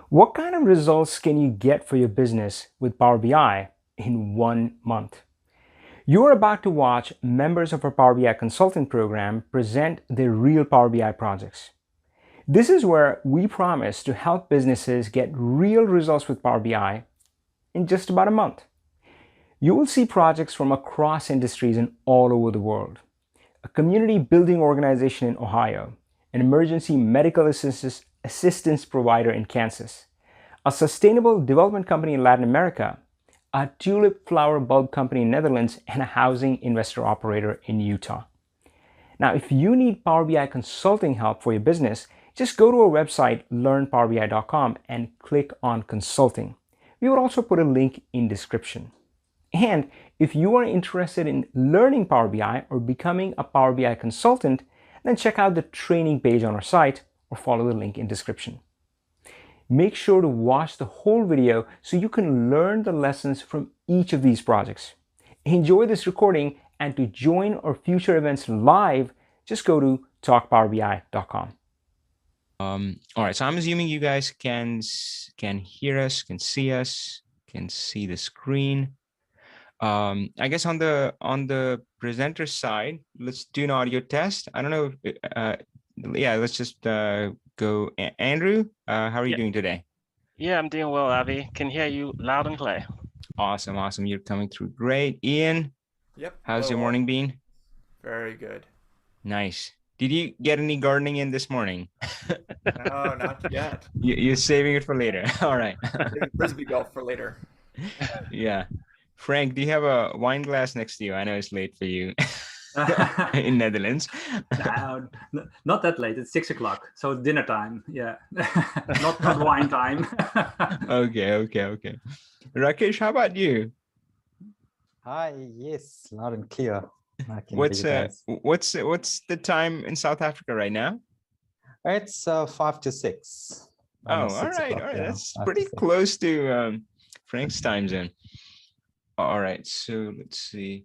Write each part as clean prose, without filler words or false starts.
What kind of results can you get for your business with Power BI in 1 month? You are about to watch members of our Power BI consulting program present their real Power BI projects. This is where we promise to help businesses get real results with Power BI in just about a month. You will see projects from across industries and all over the world. A community building organization in Ohio, an emergency medical assistance provider in Kansas, a sustainable development company in Latin America, a tulip flower bulb company in Netherlands, and a housing investor operator in Utah. Now, if you need Power BI consulting help for your business, just go to our website, learnpowerbi.com, and click on consulting. We will also put a link in description. And if you are interested in learning Power BI or becoming a Power BI consultant, then check out the training page on our site or follow the link in description. Make sure to watch the whole video so you can learn the lessons from each of these projects. Enjoy this recording, and to join our future events live, just go to talkpowerbi.com. All right, so I'm assuming you guys can hear us, can see the screen. I guess on the presenter side, let's do an audio test. I don't know if, yeah, let's just go. Andrew, how are you doing today? Yeah, I'm doing well, Avi. Can hear you loud and clear. Awesome. You're coming through great. Ian? Yep. How's your morning been? Very good. Nice. Did you get any gardening in this morning? No, not yet. You're saving it for later. All right. Saving frisbee golf for later. Yeah. Frank, do you have a wine glass next to you? I know it's late for you in Netherlands. No, not that late. It's 6 o'clock, so dinner time. Yeah, not wine time. Okay. Rakesh, how about you? Hi, yes, loud and clear. What's the time in South Africa right now? It's 5 to 6. Oh, all right. Yeah, That's pretty close to Frank's time zone. All right, so let's see.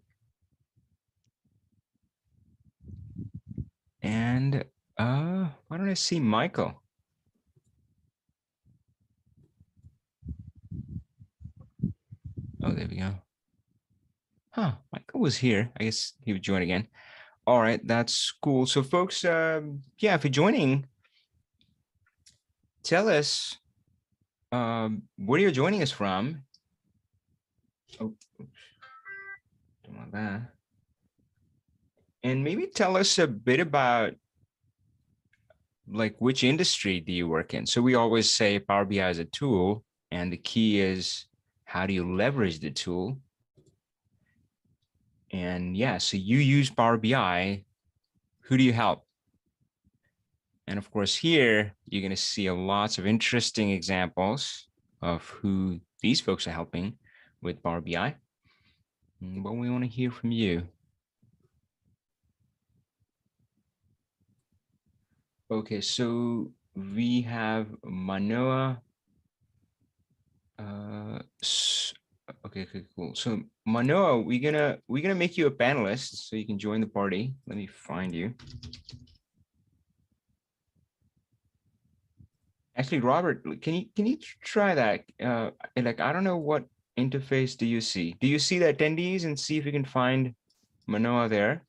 And why don't I see Michael? Oh, there we go. Huh, Michael was here. I guess he would join again. All right, that's cool. So folks, yeah, if you're joining, tell us where you're joining us from. Oh, don't want that. And maybe tell us a bit about like which industry do you work in? So we always say Power BI is a tool, and the key is how do you leverage the tool? And yeah, so you use Power BI, who do you help? And of course, here you're going to see lots of interesting examples of who these folks are helping with Power BI. But we want to hear from you. Okay, so we have Manoa. Okay, cool. So Manoa, we're gonna make you a panelist so you can join the party. Let me find you. Actually, Robert, can you try that? Like, I don't know what interface do you see? Do you see the attendees and see if you can find Manoa there?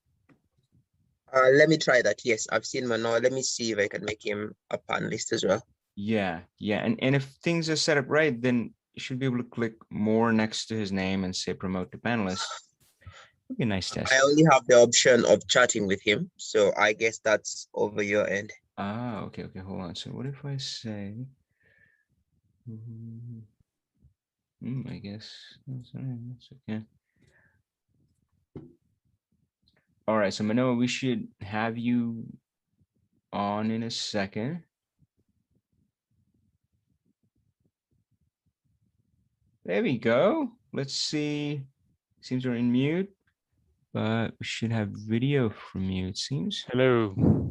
Let me try that. Yes, I've seen Manoa. Let me see if I can make him a panelist as well. Yeah. And if things are set up right, then you should be able to click more next to his name and say promote to panelist. It'd be a nice test. I only have the option of chatting with him, so I guess that's over your end. Ah, okay, hold on. So what if I say, I guess that's okay. All right, so Manoa, we should have you on in a second. There we go. Let's see. Seems we're in mute, but we should have video from you, it seems. Hello. Can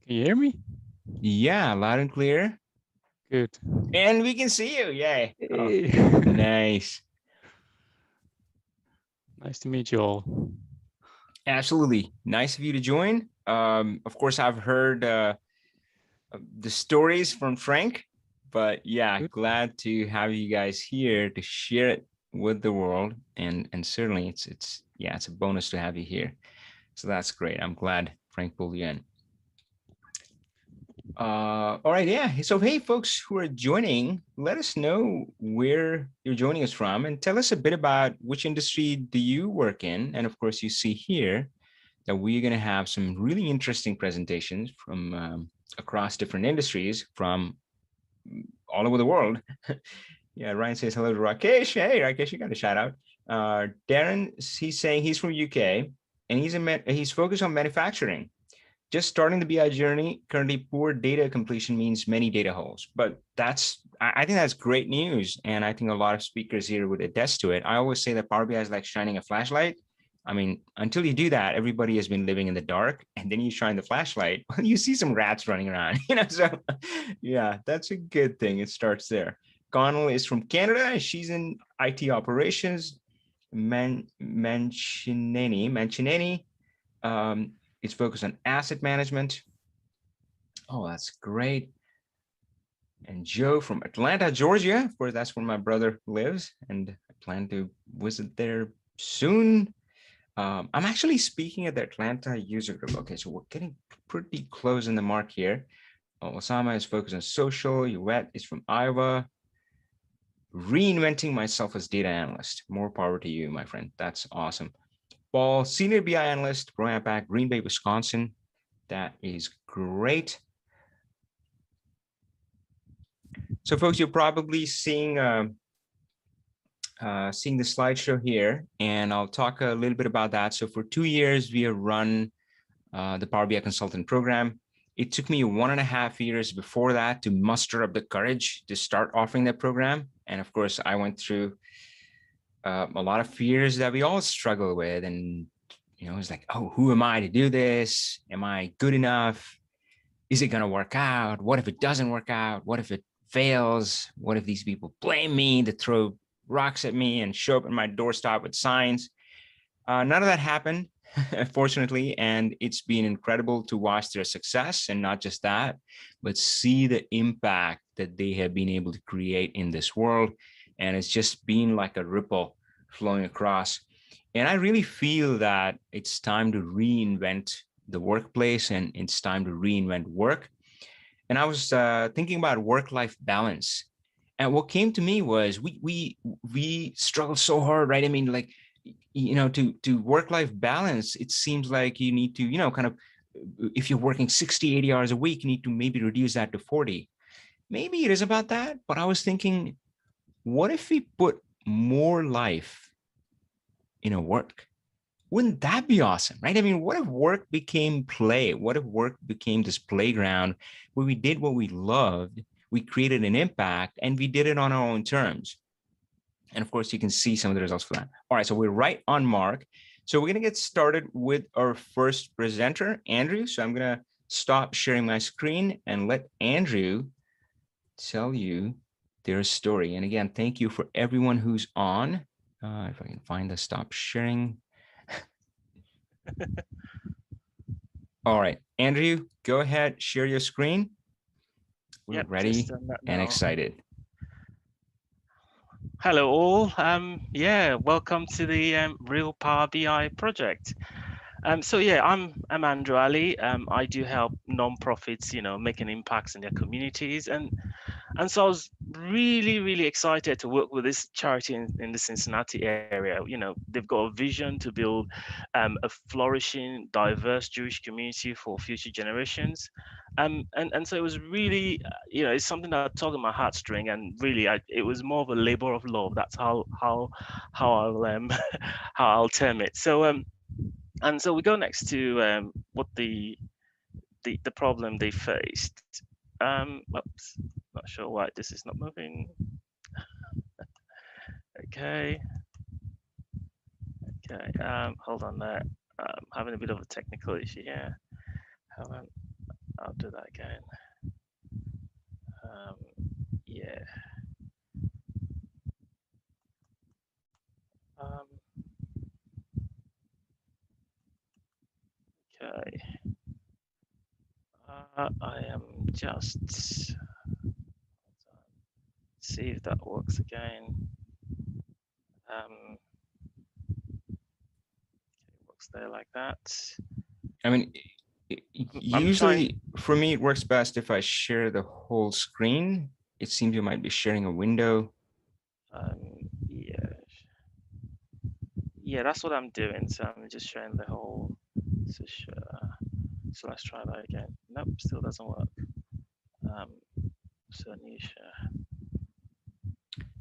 you hear me? Yeah, loud and clear. Good. And we can see you. Yay. Hey. Oh, nice. Nice to meet you all. Absolutely. Nice of you to join. Of course, I've heard the stories from Frank But yeah, Good. glad to have you guys here to share it with the world. And certainly it's yeah, it's a bonus to have you here. So that's great. I'm glad Frank pulled you in. All right, yeah. So hey, folks who are joining, let us know where you're joining us from and tell us a bit about which industry do you work in. And of course, you see here that we're going to have some really interesting presentations from across different industries from all over the world. Yeah, Ryan says hello to Rakesh. Hey, Rakesh, you got a shout out. Darren, he's saying he's from UK and he's focused on manufacturing. Just starting the BI journey. Currently, poor data completion means many data holes. But I think that's great news. And I think a lot of speakers here would attest to it. I always say that Power BI is like shining a flashlight. I mean, until you do that, everybody has been living in the dark. And then you shine the flashlight, you see some rats running around. So yeah, that's a good thing. It starts there. Connell is from Canada. She's in IT operations. Mancineni. It's focused on asset management. Oh, that's great. And Joe from Atlanta, Georgia. Of course, that's where my brother lives, and I plan to visit there soon. I'm actually speaking at the Atlanta user group. Okay, so we're getting pretty close in the mark here. Osama is focused on social. Yuet is from Iowa. Reinventing myself as data analyst. More power to you, my friend. That's awesome. Paul, senior BI analyst, ProAmpac, Green Bay, Wisconsin. That is great. So folks, you're probably seeing the slideshow here, and I'll talk a little bit about that. So for 2 years, we have run the Power BI consultant program. It took me 1.5 years before that to muster up the courage to start offering that program. And of course, I went through a lot of fears that we all struggle with. And, it's like, oh, who am I to do this? Am I good enough? Is it going to work out? What if it doesn't work out? What if it fails? What if these people blame me to throw rocks at me and show up at my doorstep with signs? None of that happened, fortunately, and it's been incredible to watch their success, and not just that, but see the impact that they have been able to create in this world. And it's just been like a ripple flowing across. And I really feel that it's time to reinvent the workplace, and it's time to reinvent work. And I was thinking about work-life balance, and what came to me was we struggle so hard, right? I mean, like, to work-life balance, it seems like you need to, kind of, if you're working 60, 80 hours a week, you need to maybe reduce that to 40. Maybe it is about that, but I was thinking, what if we put more life in a work? Wouldn't that be awesome, right? I mean, what if work became play? What if work became this playground where we did what we loved, we created an impact, and we did it on our own terms? And of course, you can see some of the results for that. All right, so we're right on mark. So we're going to get started with our first presenter, Andrew. So I'm going to stop sharing my screen and let Andrew tell you their story. And again, thank you for everyone who's on. If I can find the stop sharing. All right, Andrew, go ahead, share your screen. We're ready and excited. Hello all. Yeah, welcome to the Real Power BI project. So yeah, I'm Andrew Ali. I do help nonprofits, making impacts in their communities, and so I was really excited to work with this charity in the Cincinnati area. They've got a vision to build a flourishing, diverse Jewish community for future generations. And so it was really, it's something that tugged on my heartstring, and really, it was more of a labor of love. That's how I'll how I'll term it. So and so we go next to what the problem they faced. Oops, not sure why this is not moving. Okay. Hold on there. Having a bit of a technical issue here. Hold on. I'll do that again. Yeah. Okay. I am just. see if that works again. It works there like that. I mean, I'm usually for me, it works best if I share the whole screen. It seems you might be sharing a window. Yeah. Yeah, that's what I'm doing. So I'm just showing the whole. So let's try that again. Nope, still doesn't work. So new share.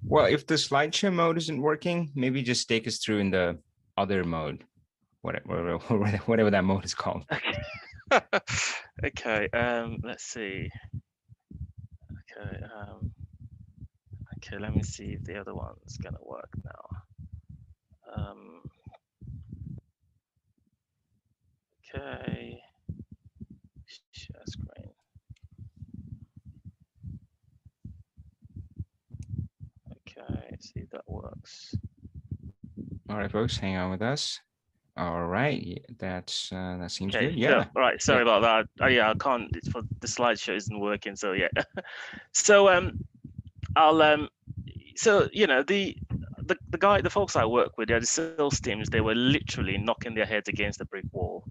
Well, if the slideshow mode isn't working, maybe just take us through in the other mode, whatever that mode is called. Okay, let's see. Okay, okay, let me see if the other one's gonna work now. Okay, share screen. Okay, see if that works. All right, folks, hang on with us. All right, that seems Okay, good. Yeah. So, all right, sorry about that. Oh, yeah, I can't. It's for the slideshow isn't working. So yeah. So I'll so you know the folks I work with, the sales teams, they were literally knocking their heads against the brick wall.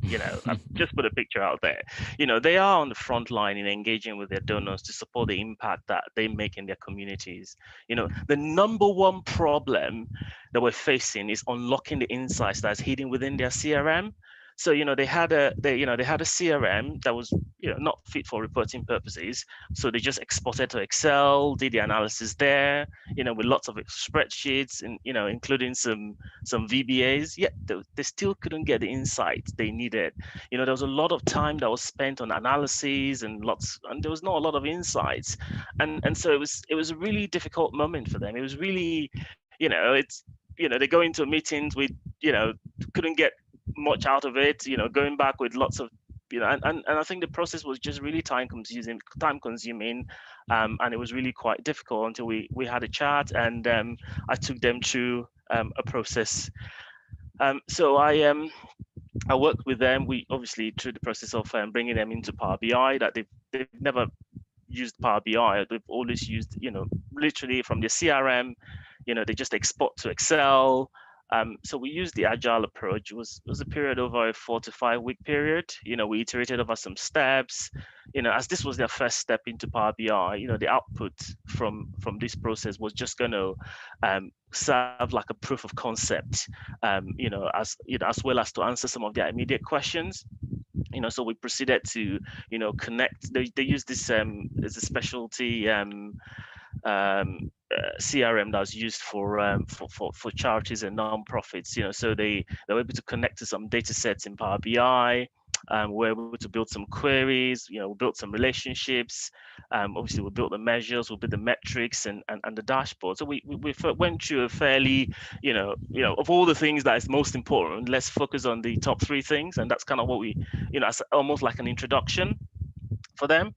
I've just put a picture out there. They are on the front line in engaging with their donors to support the impact that they make in their communities. The number one problem that we're facing is unlocking the insights that's hidden within their CRM. So they had a CRM that was not fit for reporting purposes. So they just exported to Excel, did the analysis there, with lots of spreadsheets and including some VBAs. Yet they still couldn't get the insights they needed. There was a lot of time that was spent on analyses and there was not a lot of insights. And so it was a really difficult moment for them. It was really, they go into meetings with, couldn't get much out of it, going back with lots of, and I think the process was just really time consuming, and it was really quite difficult until we had a chat, and I took them through a process. So I worked with them. We obviously through the process of bringing them into Power BI, that they've never used Power BI. They've always used, literally from the CRM, they just export to Excel. So we used the agile approach. It was a period over a 4 to 5 week period. We iterated over some steps. As this was their first step into Power BI, the output from this process was just going to serve like a proof of concept, as well as to answer some of their immediate questions. So we proceeded to, connect. They use this as a specialty CRM that's used for charities and non-profits. So they were able to connect to some data sets in Power BI. We're able to build some queries. We built some relationships. Obviously, we built the measures, we built the metrics and the dashboard. So we went through a fairly, of all the things that is most important, let's focus on the top 3 things, and that's kind of what we, as almost like an introduction for them.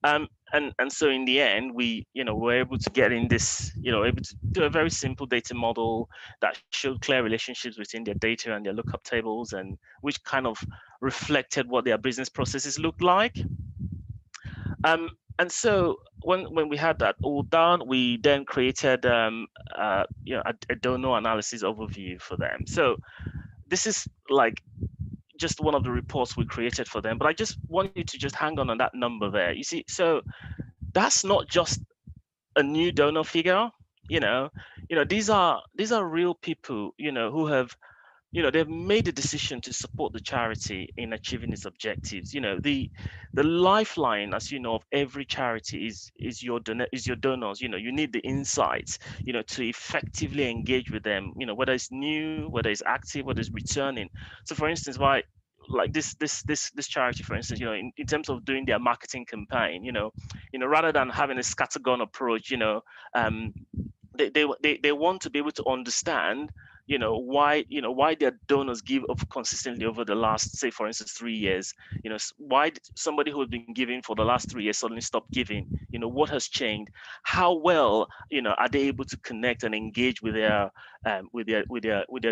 And so in the end, we, were able to get in this, able to do a very simple data model that showed clear relationships between their data and their lookup tables, and which kind of reflected what their business processes looked like. And so when we had that all done, we then created, a donor analysis overview for them. So this is like just one of the reports we created for them, but I just want you to just hang on that number there. You see, so that's not just a new donor figure. These are real people, who have, they've made a decision to support the charity in achieving its objectives. The lifeline, as you know, of every charity is your donors. You need the insights, to effectively engage with them. Whether it's new, whether it's active, whether it's returning. So, for instance, like this charity, for instance, in terms of doing their marketing campaign, rather than having a scattergun approach, they want to be able to understand why their donors give up consistently over the last, say for instance, 3 years. Why did somebody who has been giving for the last 3 years suddenly stop giving? What has changed? How well are they able to connect and engage with their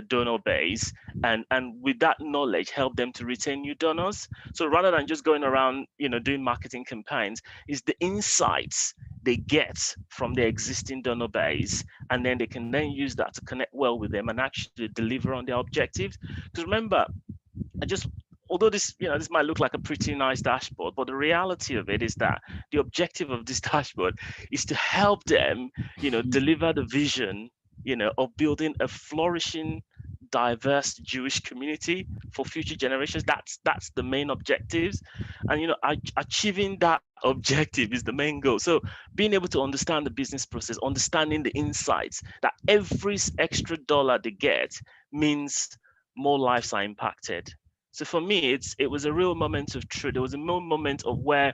donor base, and with that knowledge help them to retain new donors? So rather than just going around doing marketing campaigns, is the insights they get from their existing donor base, and then they can then use that to connect well with them and actually deliver on their objectives. Because remember, although this, this might look like a pretty nice dashboard, but the reality of it is that the objective of this dashboard is to help them, deliver the vision, of building a flourishing, diverse Jewish community for future generations. That's the main objectives, and achieving that objective is the main goal. So being able to understand the business process, understanding the insights that every extra dollar they get means more lives are impacted. So for me, it was a real moment of truth. There was a moment of where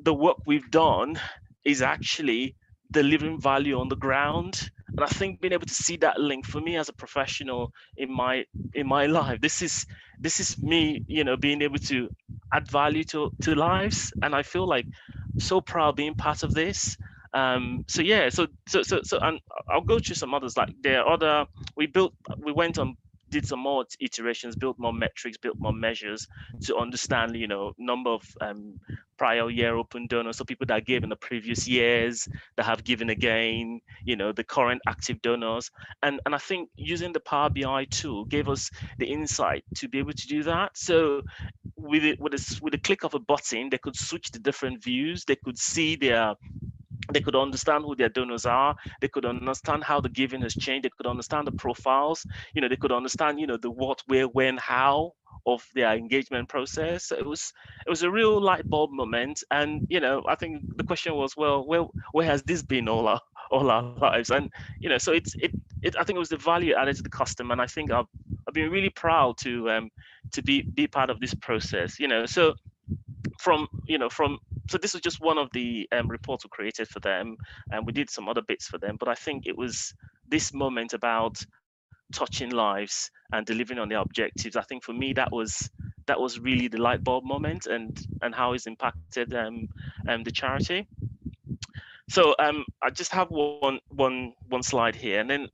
the work we've done is actually delivering value on the ground. And I think being able to see that link for me as a professional in my life, this is me, being able to add value to lives. And I feel like so proud being part of this. And I'll go through some others. Like there are other, we went on, did some more iterations, built more metrics, built more measures to understand, number of prior year open donors, so people that gave in the previous years, that have given again, the current active donors. And I think using the Power BI tool gave us the insight to be able to do that. So with a click of a button, they could switch to different views. They could see they could understand who their donors are. They could understand how the giving has changed. They could understand the profiles. They could understand, the what, where, when, how of their engagement process. So it was a real light bulb moment. And, I think the question was, well, where has this been all our lives? And, so I think it was the value added to the customer. And I think I've been really proud to be part of this process, so so this was just one of the reports we created for them, and we did some other bits for them. But I think it was this moment about touching lives and delivering on their objectives. I think for me that was really the light bulb moment, and how it's impacted the charity. So I just have one slide here, and then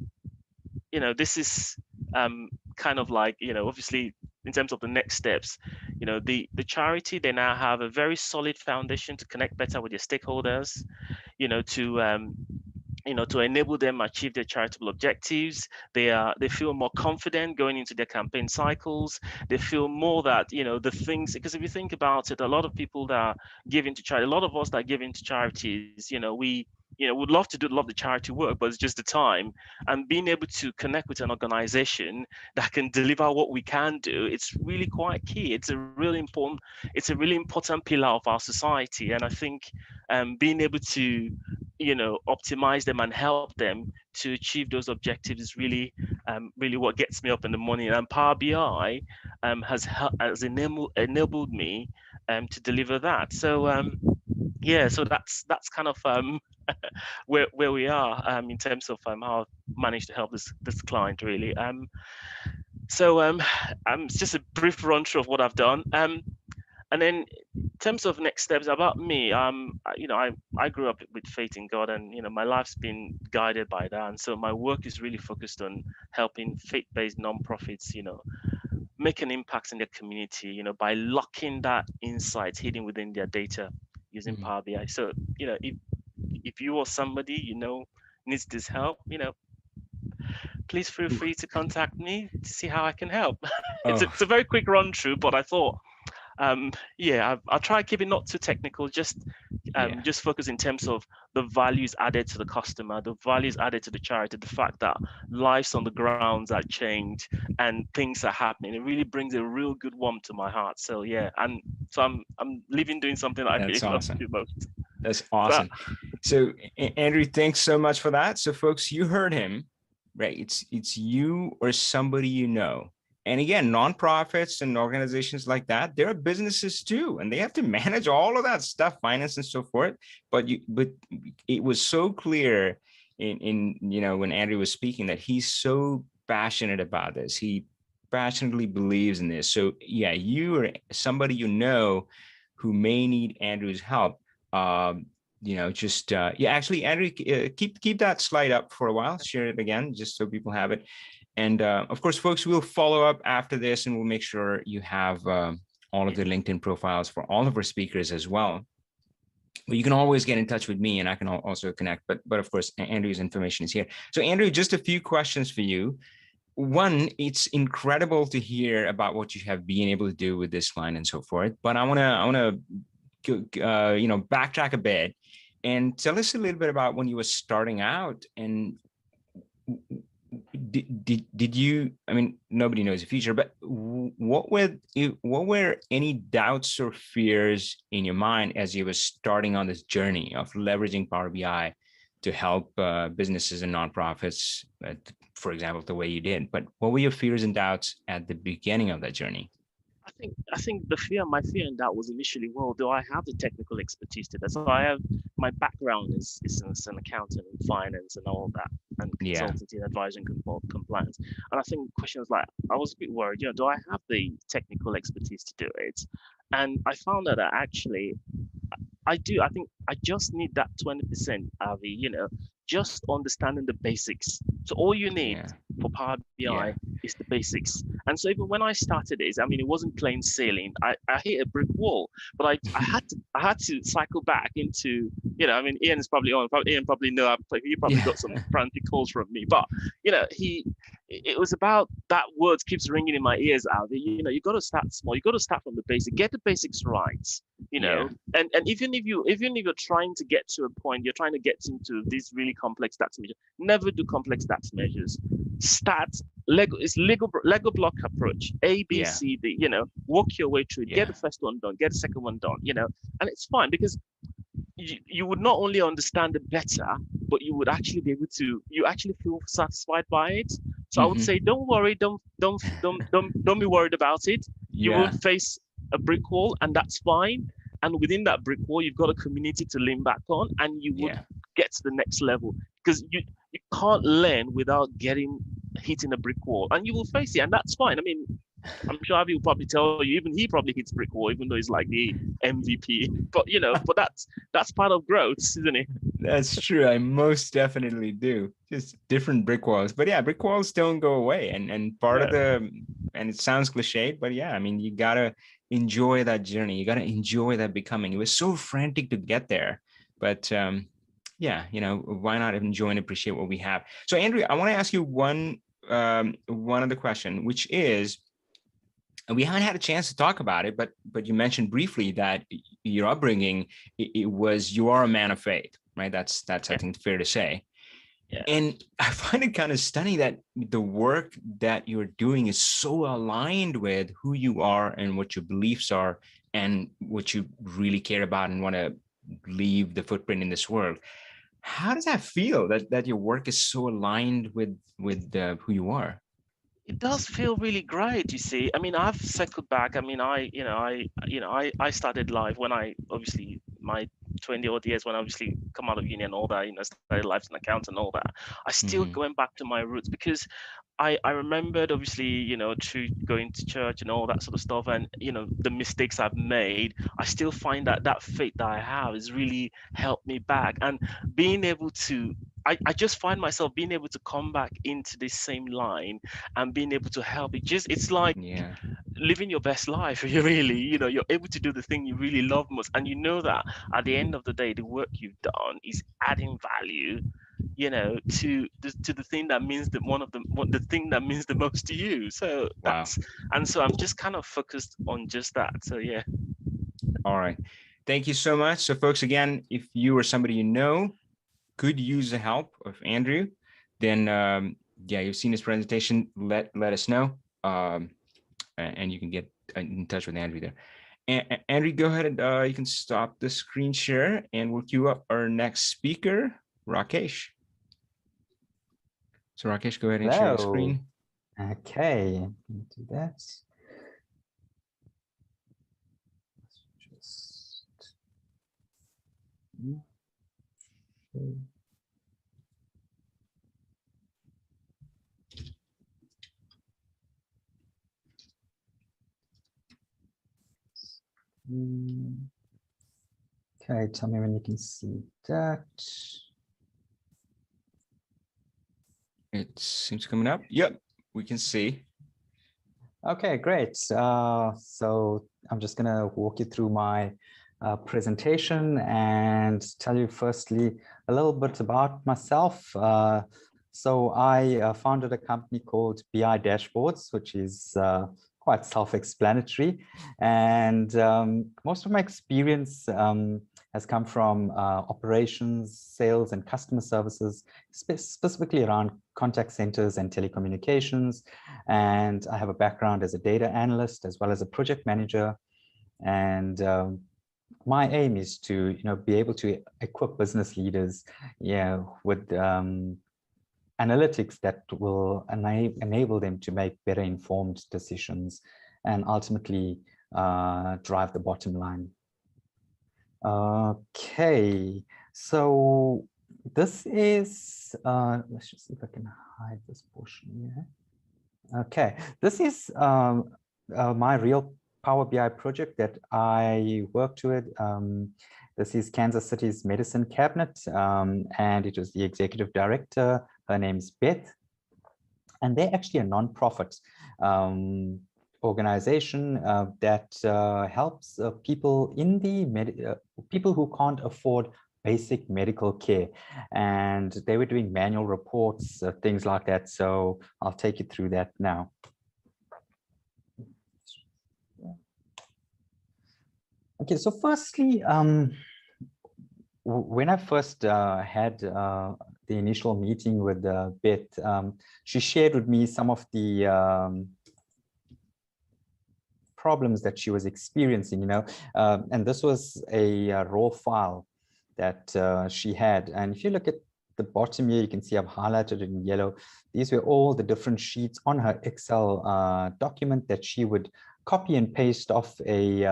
this is kind of like, obviously in terms of the next steps, the charity, they now have a very solid foundation to connect better with their stakeholders, to enable them achieve their charitable objectives. They feel more confident going into their campaign cycles. They feel more that, the things, because if you think about it, a lot of people that give into charity, a lot of us that give into charities, we would love to do a lot of the charity work, but it's just the time. And being able to connect with an organization that can deliver what we can do, it's really quite key. It's a really important pillar of our society. And I think being able to, optimize them and help them to achieve those objectives is really what gets me up in the morning. And Power BI has enabled me to deliver that. So so that's kind of where we are in terms of how I've managed to help this client, really. It's just a brief run through of what I've done. And then in terms of next steps about me, I grew up with faith in God, and my life's been guided by that. And so my work is really focused on helping faith-based nonprofits, make an impact in their community, by locking that insight hidden within their data using Power BI. So, if you or somebody needs this help, please feel free to contact me to see how I can help. It's a very quick run through, but I thought I'll try keep it not too technical, just focus in terms of the values added to the customer, the values added to the charity, the fact that lives on the grounds are changed and things are happening. It really brings a real good warmth to my heart. So and so I'm living doing something that I really love to do most. That's awesome. So Andrew, thanks so much for that. So folks, you heard him, right? It's you or somebody And again, nonprofits and organizations like that, they're businesses too, and they have to manage all of that stuff, finance and so forth. But it was so clear in when Andrew was speaking that he's so passionate about this. He passionately believes in this. So yeah, you or somebody who may need Andrew's help. Actually, Andrew, keep that slide up for a while. Share it again, just so people have it. And of course, folks, we'll follow up after this, and we'll make sure you have all of the LinkedIn profiles for all of our speakers as well. But you can always get in touch with me, and I can also connect. But of course, Andrew's information is here. So Andrew, just a few questions for you. One, it's incredible to hear about what you have been able to do with this line and so forth. But I want to backtrack a bit and tell us a little bit about when you were starting out, and did you, I mean, nobody knows the future, but what were any doubts or fears in your mind as you were starting on this journey of leveraging Power BI to help businesses and nonprofits, for example, the way you did? But what were your fears and doubts at the beginning of that journey? I think my fear and doubt was initially, well, do I have the technical expertise to that? So I have, my background is as an accountant in finance and all that, and consultancy and advisory and compliance. And I think questions like, I was a bit worried, do I have the technical expertise to do it? And I found that actually I do. I think I just need that 20%, Avi, just understanding the basics. So all you need for Power BI is the basics. And so even when I started it, I mean, it wasn't plain sailing. I hit a brick wall, but I had to cycle back into, I mean, Ian is probably on. Ian probably know. He probably got some frantic calls from me. But it was about that word keeps ringing in my ears, Avi. You got to start small. You got to start from the basic. Get the basics right. And even if you're trying to get to a point, you're trying to get into these really complex stats measures, never do complex stats measures. Start Lego block approach, A, B, C, D, work your way through it. Get the first one done, get the second one done, and it's fine, because you would not only understand it better, but you would actually be able to, you actually feel satisfied by it. So I would say, don't worry, don't be worried about it. You will face a brick wall, and that's fine. And within that brick wall, you've got a community to lean back on, and you would get to the next level, because you can't learn without hitting a brick wall, and you will face it, and that's fine. I mean, I'm sure Avi will probably tell you, even he probably hits brick wall, even though he's like the MVP. But but that's part of growth, isn't it? That's true. I most definitely do. Just different brick walls, but brick walls don't go away, and part of and it sounds cliched, but I mean, you gotta enjoy that journey. You gotta enjoy that becoming. It was so frantic to get there, but why not enjoy and appreciate what we have? So Andrew, I want to ask you one other question, which is, and we haven't had a chance to talk about it, but you mentioned briefly that your upbringing, you are a man of faith, right? That's I think fair to say. Yeah. And I find it kind of stunning that the work that you're doing is so aligned with who you are and what your beliefs are and what you really care about and want to leave the footprint in this world. How does that feel, that your work is so aligned with who you are? It does feel really great, you see. I mean, I've circled back. I mean, I started life when obviously my 20 odd years, when I obviously come out of uni and all that, started life as an accountant and all that. I still going back to my roots, because I remembered, obviously, through going to church and all that sort of stuff, and the mistakes I've made. I still find that faith that I have has really helped me back, and being able to, I just find myself being able to come back into this same line and being able to help. It's like living your best life. You really, you're able to do the thing you really love most, and that at the end of the day, the work you've done is adding value, to the thing that means the thing that means the most to you. So so I'm just kind of focused on just that. So All right, thank you so much. So folks, again, if you or somebody could use the help of Andrew, then you've seen his presentation. Let us know, and you can get in touch with Andrew there. Andrew, go ahead and you can stop the screen share, and we'll queue up our next speaker, Rakesh. So Rakesh, go ahead and share the screen. Okay, do that. Okay, tell me when you can see that. It seems coming up. Yep, we can see. Okay, great. So I'm just gonna walk you through my presentation and tell you firstly a little bit about myself. So I founded a company called BI Dashboards, which is quite self-explanatory. And most of my experience has come from operations, sales, and customer services, specifically around contact centers and telecommunications. And I have a background as a data analyst as well as a project manager. And my aim is to, be able to equip business leaders, with analytics that will enable them to make better informed decisions and ultimately drive the bottom line. Okay, so this is, let's just see if I can hide this portion here. Okay, this is my real Power BI project that I worked with. This is Kansas City's Medicine Cabinet, and it was the executive director. Her name's Beth, and they're actually a nonprofit organization that helps people in the people who can't afford basic medical care, and they were doing manual reports, things like that. So I'll take you through that now. Okay, so firstly, when I first had the initial meeting with Beth, she shared with me some of the problems that she was experiencing, and this was a raw file that she had. And if you look at the bottom here, you can see I've highlighted it in yellow. These were all the different sheets on her Excel document that she would copy and paste off a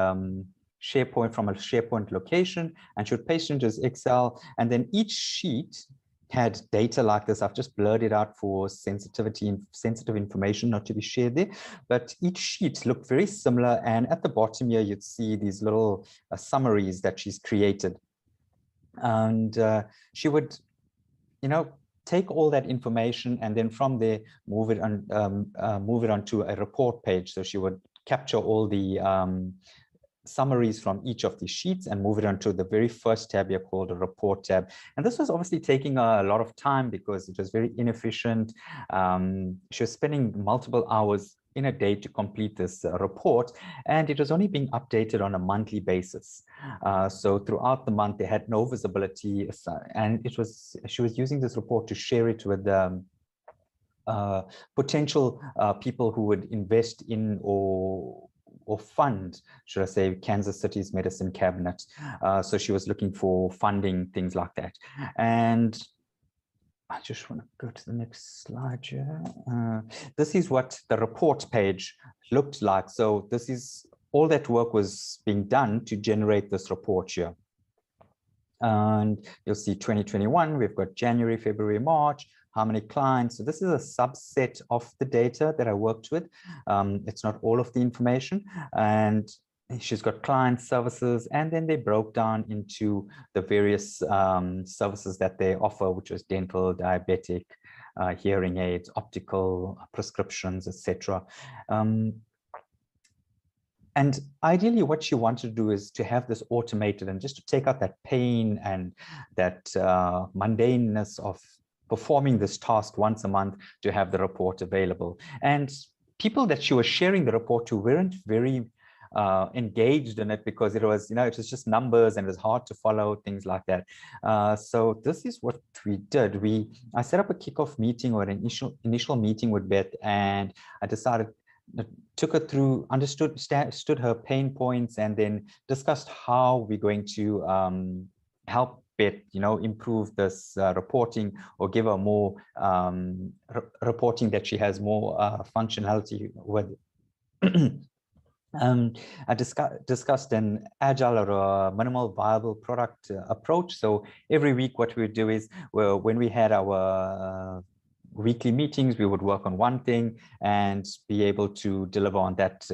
SharePoint from a SharePoint location, and she would paste into this Excel, and then each sheet had data like this. I've just blurred it out for sensitivity and sensitive information not to be shared there, but each sheet looked very similar. And at the bottom here, you'd see these little summaries that she's created. And she would, take all that information and then from there move it onto a report page. So she would capture all the summaries from each of the sheets and move it onto the very first tab here called a report tab. And this was obviously taking a lot of time because it was very inefficient. She was spending multiple hours in a day to complete this report, and it was only being updated on a monthly basis. So throughout the month, they had no visibility, and she was using this report to share it with potential people who would invest in or fund, should I say, Kansas City's Medicine Cabinet. So she was looking for funding, things like that. And I just want to go to the next slide here. This is what the report page looked like. So this is all that work was being done to generate this report here. And you'll see 2021, we've got January, February, March, how many clients. So this is a subset of the data that I worked with. It's not all of the information. And she's got client services, and then they broke down into the various services that they offer, which was dental, diabetic, hearing aids, optical, prescriptions, etc. And ideally, what you want to do is to have this automated and just to take out that pain and that mundaneness of performing this task once a month to have the report available. And people that she was sharing the report to weren't very engaged in it because it was, it was just numbers and it was hard to follow, things like that. So this is what we did. I set up a kickoff meeting or an initial meeting with Beth, and I decided, took her through, understood her pain points, and then discussed how we're going to help Beth, improve this reporting or give her more reporting that she has more functionality with. I discussed an agile or a minimal viable product approach. So every week what we would do is, when we had our weekly meetings, we would work on one thing and be able to deliver on that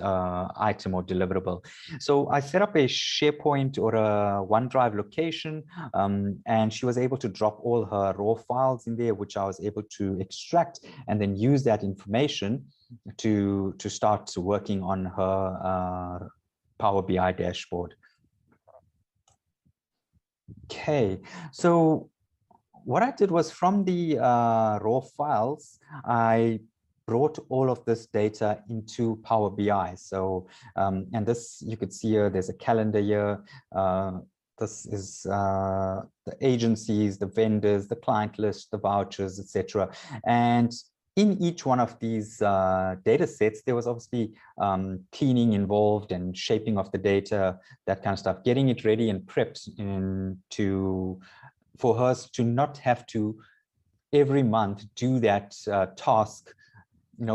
item or deliverable. So I set up a SharePoint or a OneDrive location, and she was able to drop all her raw files in there, which I was able to extract and then use that information to start working on her Power BI dashboard. Okay, so what I did was from the raw files, I brought all of this data into Power BI. So, and this, you could see here, there's a calendar here. This is the agencies, the vendors, the client list, the vouchers, etc. And in each one of these data sets, there was obviously cleaning involved and shaping of the data, that kind of stuff, getting it ready and prepped for us to not have to every month do that task,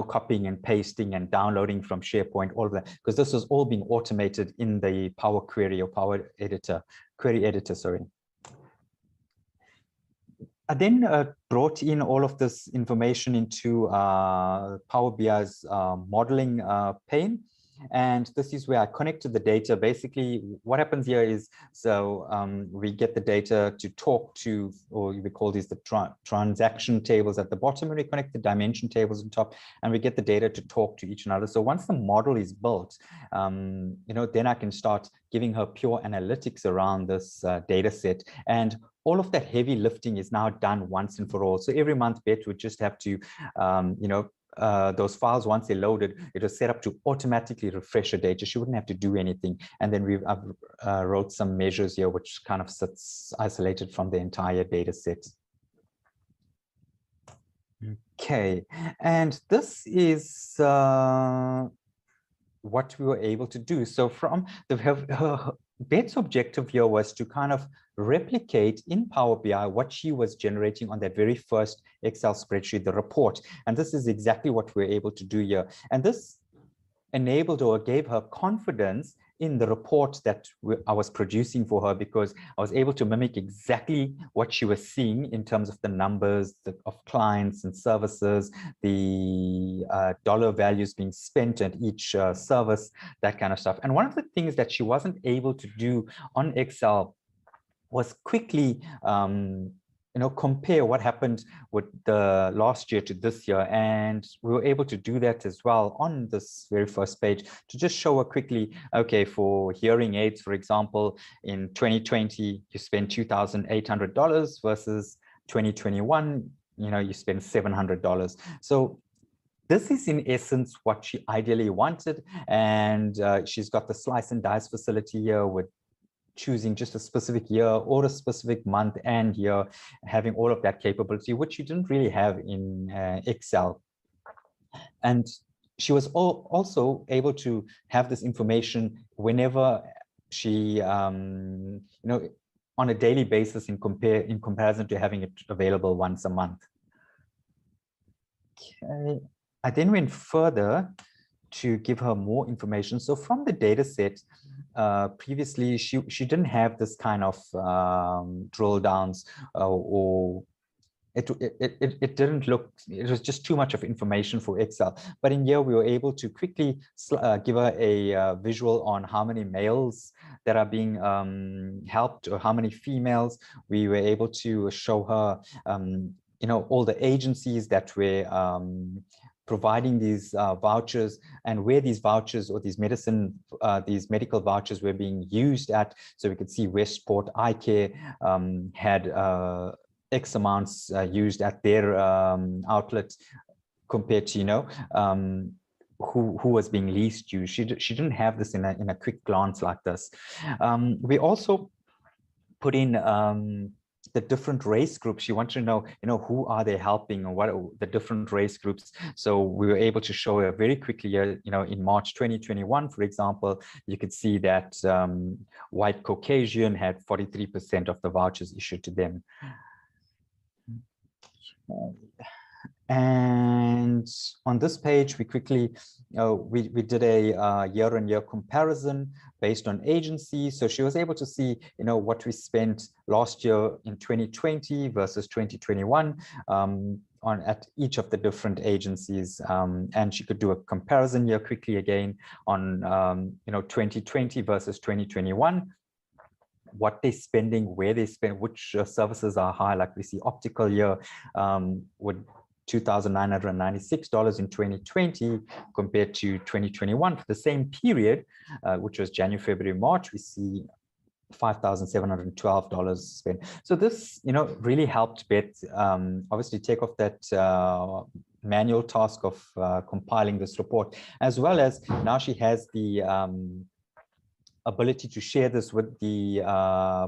copying and pasting and downloading from SharePoint, all of that, because this was all being automated in the Power Query or Power Editor, Query Editor, sorry. I then brought in all of this information into Power BI's modeling pane. And this is where I connected the data. Basically, what happens here is, so we get the data to talk to, or we call these the transaction tables at the bottom, and we connect the dimension tables on top, and we get the data to talk to each another. So once the model is built, then I can start giving her pure analytics around this data set. And all of that heavy lifting is now done once and for all. So every month, Bet would just have to, those files, once they're loaded, it was set up to automatically refresh her data. She wouldn't have to do anything. And then we've wrote some measures here, which kind of sits isolated from the entire data set. Okay, and this is what we were able to do. So from the Bet's objective here was to kind of replicate in Power BI what she was generating on that very first Excel spreadsheet, the report. And this is exactly what we're able to do here. And this enabled or gave her confidence in the report that I was producing for her, because I was able to mimic exactly what she was seeing in terms of the numbers of clients and services, the dollar values being spent at each service, that kind of stuff. And one of the things that she wasn't able to do on Excel was quickly compare what happened with the last year to this year. And we were able to do that as well on this very first page, to just show her quickly, okay, for hearing aids, for example, in 2020, you spent $2,800 versus 2021, you spend $700. So this is in essence what she ideally wanted. And she's got the slice and dice facility here with choosing just a specific year or a specific month and year, having all of that capability, which you didn't really have in Excel. And she was also able to have this information whenever she, on a daily basis in comparison to having it available once a month. Okay, I then went further to give her more information. So from the data set, previously she didn't have this kind of drill downs, or it didn't look, it was just too much of information for Excel. But in here we were able to quickly give her a visual on how many males that are being helped, or how many females. We were able to show her all the agencies that were providing these vouchers, and where these vouchers or these medical vouchers were being used at. So we could see Westport Eye Care had X amounts used at their outlets, compared to who was being least used. She didn't have this in a quick glance like this. We also put in the different race groups. You want to know, who are they helping, and what are the different race groups. So we were able to show it very quickly, in March 2021, for example, you could see that white Caucasian had 43% of the vouchers issued to them. And on this page, we quickly, we did a year-on-year comparison based on agency. So she was able to see, what we spent last year in 2020 versus 2021 at each of the different agencies. And she could do a comparison here quickly again on, 2020 versus 2021. What they're spending, where they spend, which services are high. Like we see optical here with $2,996 in 2020 compared to 2021 for the same period, which was January, February, March. We see $5,712 spent. So this, really helped Beth obviously take off that manual task of compiling this report, as well as now she has the ability to share this with the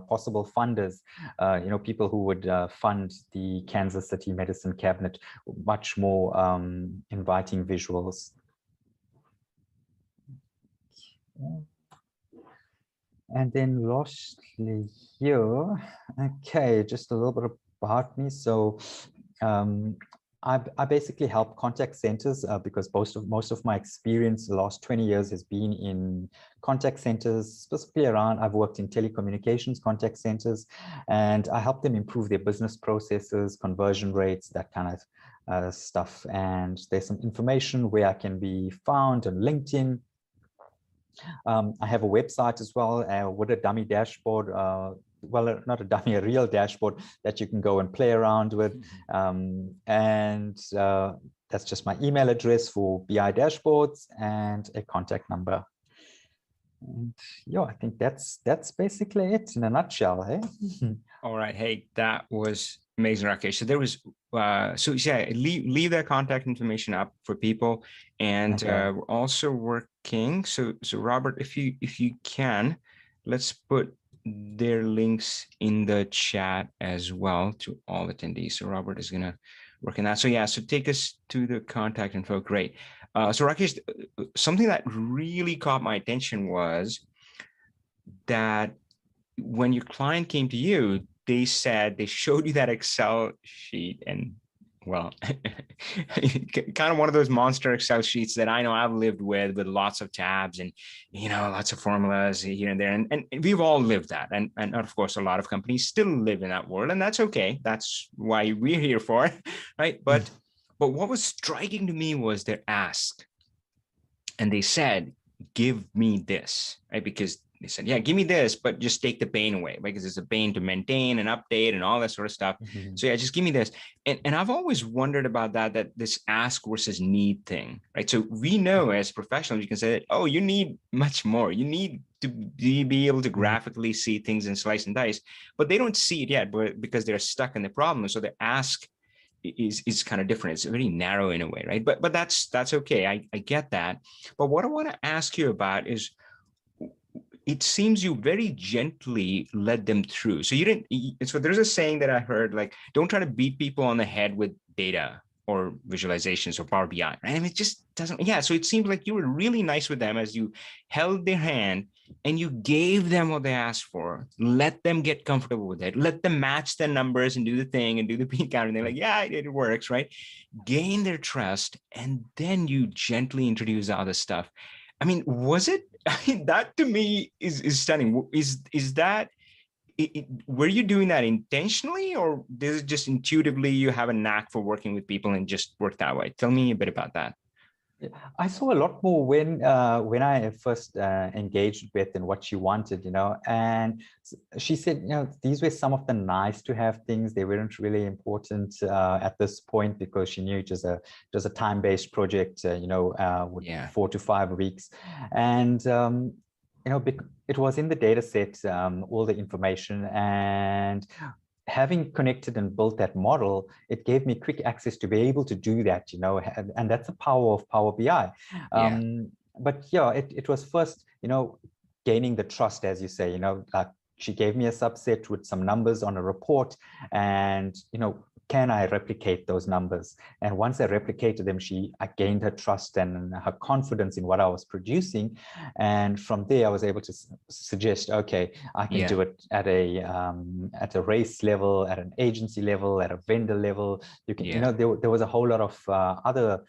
possible funders, people who would fund the Kansas City Medicine Cabinet, much more inviting visuals. And then lastly here, okay, just a little bit about me. So I basically help contact centers because most of my experience the last 20 years has been in contact centers, specifically around, I've worked in telecommunications contact centers, and I help them improve their business processes, conversion rates, that kind of stuff. And there's some information where I can be found on LinkedIn. I have a website as well with a dummy dashboard, well, not a dummy, a real dashboard that you can go and play around with. And that's just my email address for BI dashboards and a contact number. And yeah, I think that's basically it in a nutshell. Hey? All right. Hey, that was amazing, Rakesh. So there was, so yeah, leave that contact information up for people. And Okay. we're also working. So Robert, if you can, let's put their links in the chat as well to all attendees. So Robert is going to work on that. So yeah, so take us to the contact info. Great. So Rakesh, something that really caught my attention was that when your client came to you, they said they showed you that Excel sheet, and well, kind of one of those monster Excel sheets that I know I've lived with lots of tabs and, lots of formulas here and there. And we've all lived that. And of course, a lot of companies still live in that world, and that's okay. That's why we're here for it, right? But what was striking to me was their ask. And they said, give me this, right? Because they said, yeah, give me this, but just take the pain away, right? Because it's a pain to maintain and update and all that sort of stuff. So yeah, just give me this. And I've always wondered about that this ask versus need thing, right? So we know as professionals, you can say that, oh, you need much more. You need to be able to graphically see things and slice and dice, but they don't see it yet because they're stuck in the problem. So the ask is kind of different. It's very narrow in a way, right? But that's okay. I get that. But what I want to ask you about is, it seems you very gently led them through. So you didn't, so there's a saying that I heard, like, don't try to beat people on the head with data or visualizations or Power BI, right? I mean, it just doesn't, yeah. So it seems like you were really nice with them as you held their hand and you gave them what they asked for, let them get comfortable with it, let them match the numbers and do the thing and do the bean count. And they're like, yeah, it works, right? Gain their trust. And then you gently introduce the other stuff. I mean, was it, that to me is stunning. Is that, were you doing that intentionally, or is it just intuitively you have a knack for working with people and just work that way? Tell me a bit about that. I saw a lot more when I first engaged with Beth and what she wanted, and she said, these were some of the nice to have things. They weren't really important at this point because she knew it was a time-based project, with 4 to 5 weeks. And, it was in the data set, all the information, and having connected and built that model, it gave me quick access to be able to do that, and that's the power of Power BI. But yeah, it was first, gaining the trust, as you say, like she gave me a subset with some numbers on a report, and, can I replicate those numbers? And once I replicated them, I gained her trust and her confidence in what I was producing. And from there, I was able to suggest, okay, I can do it at a race level, at an agency level, at a vendor level. You can, there was a whole lot of other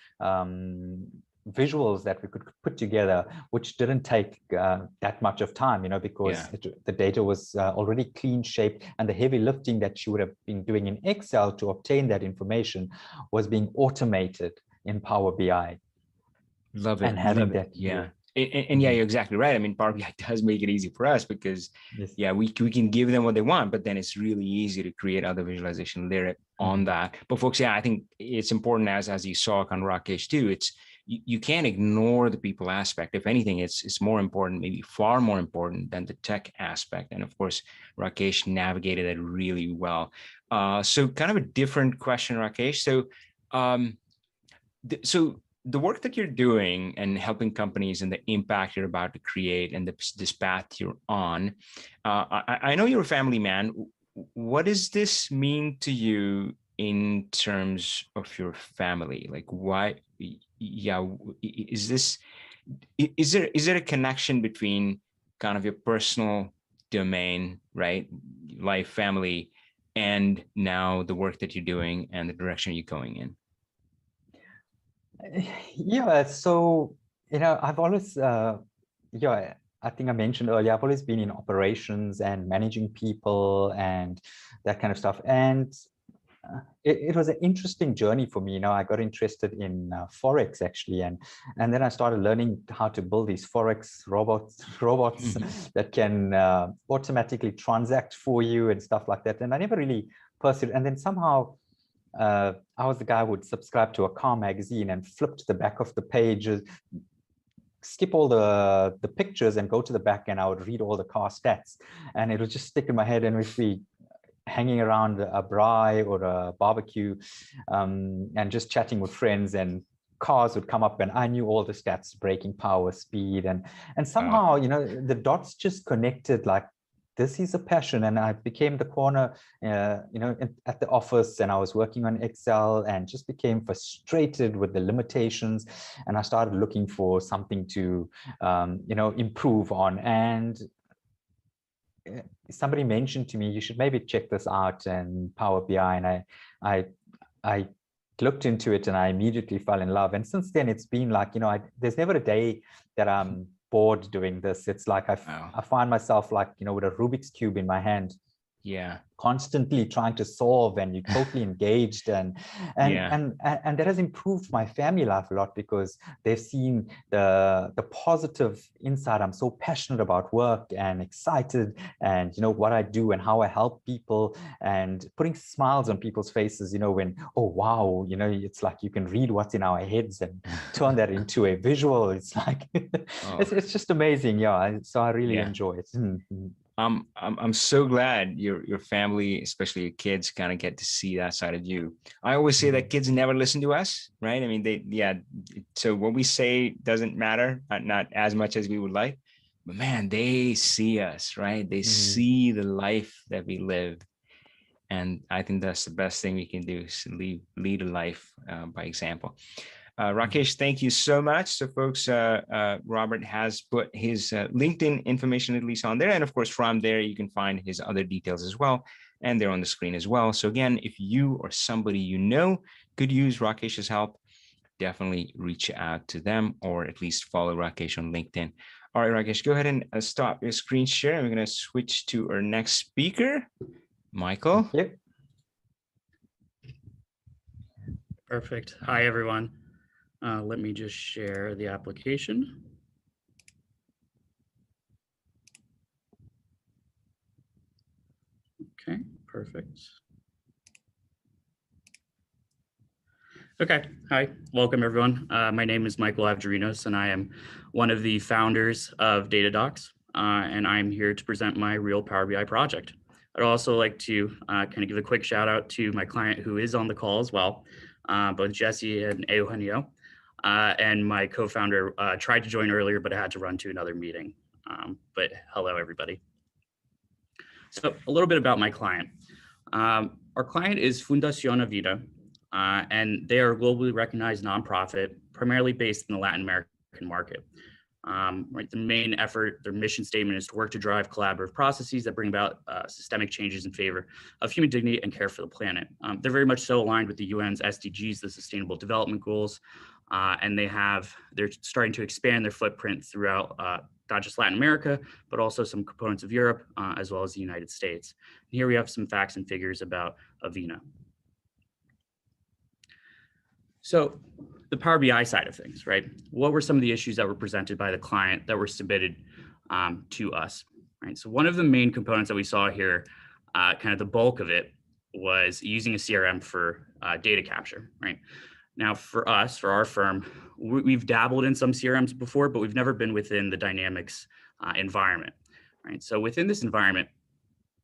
visuals that we could put together, which didn't take that much of time, because the data was already clean shaped, and the heavy lifting that she would have been doing in Excel to obtain that information was being automated in Power BI. Love it. And having that, And yeah, you're exactly right. I mean, Power BI does make it easy for us because, we can give them what they want, but then it's really easy to create other visualization layer on that. But folks, I think it's important, as you saw on Rakesh too, you can't ignore the people aspect. If anything, it's more important, maybe far more important than the tech aspect. And of course, Rakesh navigated it really well. So kind of a different question, Rakesh. So, so the work that you're doing and helping companies and the impact you're about to create and this path you're on, I know you're a family man. What does this mean to you in terms of your family? Like, why? Yeah, is there a connection between kind of your personal domain, right, life, family, and now the work that you're doing and the direction you're going in? Yeah, so, I've always, I think I mentioned earlier, I've always been in operations and managing people and that kind of stuff. And it was an interesting journey for me. I got interested in Forex actually. And then I started learning how to build these Forex robots that can automatically transact for you and stuff like that. And I never really pursued. And then somehow, I was the guy who would subscribe to a car magazine and flip to the back of the pages, skip all the pictures and go to the back, and I would read all the car stats, and it would just stick in my head. And we'd be hanging around a braai or a barbecue and just chatting with friends, and cars would come up and I knew all the stats, braking power, speed, and somehow, the dots just connected, like, this is a passion. And I became the corner, at the office, and I was working on Excel and just became frustrated with the limitations. And I started looking for something to, improve on. And somebody mentioned to me, you should maybe check this out in Power BI. And I looked into it and I immediately fell in love. And since then, it's been like, there's never a day that I'm bored doing this. It's like I find myself like, with a Rubik's Cube in my hand, constantly trying to solve, and you're totally engaged, and that has improved my family life a lot, because they've seen the positive inside. I'm so passionate about work and excited, and what I do and how I help people, and putting smiles on people's faces, when, oh wow, it's like you can read what's in our heads and turn that into a visual. It's like it's just amazing. So I really enjoy it. I'm so glad your family, especially your kids, kind of get to see that side of you. I always say that kids never listen to us, right? I mean, so what we say doesn't matter, not as much as we would like, but man, they see us, right? They see the life that we live. And I think that's the best thing we can do, is lead a life by example. Rakesh, thank you so much. So folks, Robert has put his LinkedIn information at least on there. And of course, from there, you can find his other details as well. And they're on the screen as well. So again, if you or somebody could use Rakesh's help, definitely reach out to them, or at least follow Rakesh on LinkedIn. All right, Rakesh, go ahead and stop your screen share. And we're going to switch to our next speaker, Michael. Yep. Perfect. Hi, everyone. Let me just share the application. Okay, perfect. Okay, hi, welcome everyone. My name is Michael Avgerinos, and I am one of the founders of Datadocs, and I'm here to present my real Power BI project. I'd also like to kind of give a quick shout out to my client who is on the call as well, both Jesse and Eugenio. And my co-founder tried to join earlier, but I had to run to another meeting. But hello, everybody. So a little bit about my client. Our client is Fundación Vida, and they are a globally recognized nonprofit, primarily based in the Latin American market. Right, the main effort, their mission statement, is to work to drive collaborative processes that bring about systemic changes in favor of human dignity and care for the planet. They're very much so aligned with the UN's SDGs, the Sustainable Development Goals, and they're starting to expand their footprint throughout not just Latin America, but also some components of Europe, as well as the United States. And here we have some facts and figures about Avina. So the Power BI side of things, right? What were some of the issues that were presented by the client that were submitted to us, right? So one of the main components that we saw here, kind of the bulk of it, was using a CRM for data capture, right? Now, for us, for our firm, we've dabbled in some CRMs before, but we've never been within the Dynamics environment, right? So within this environment,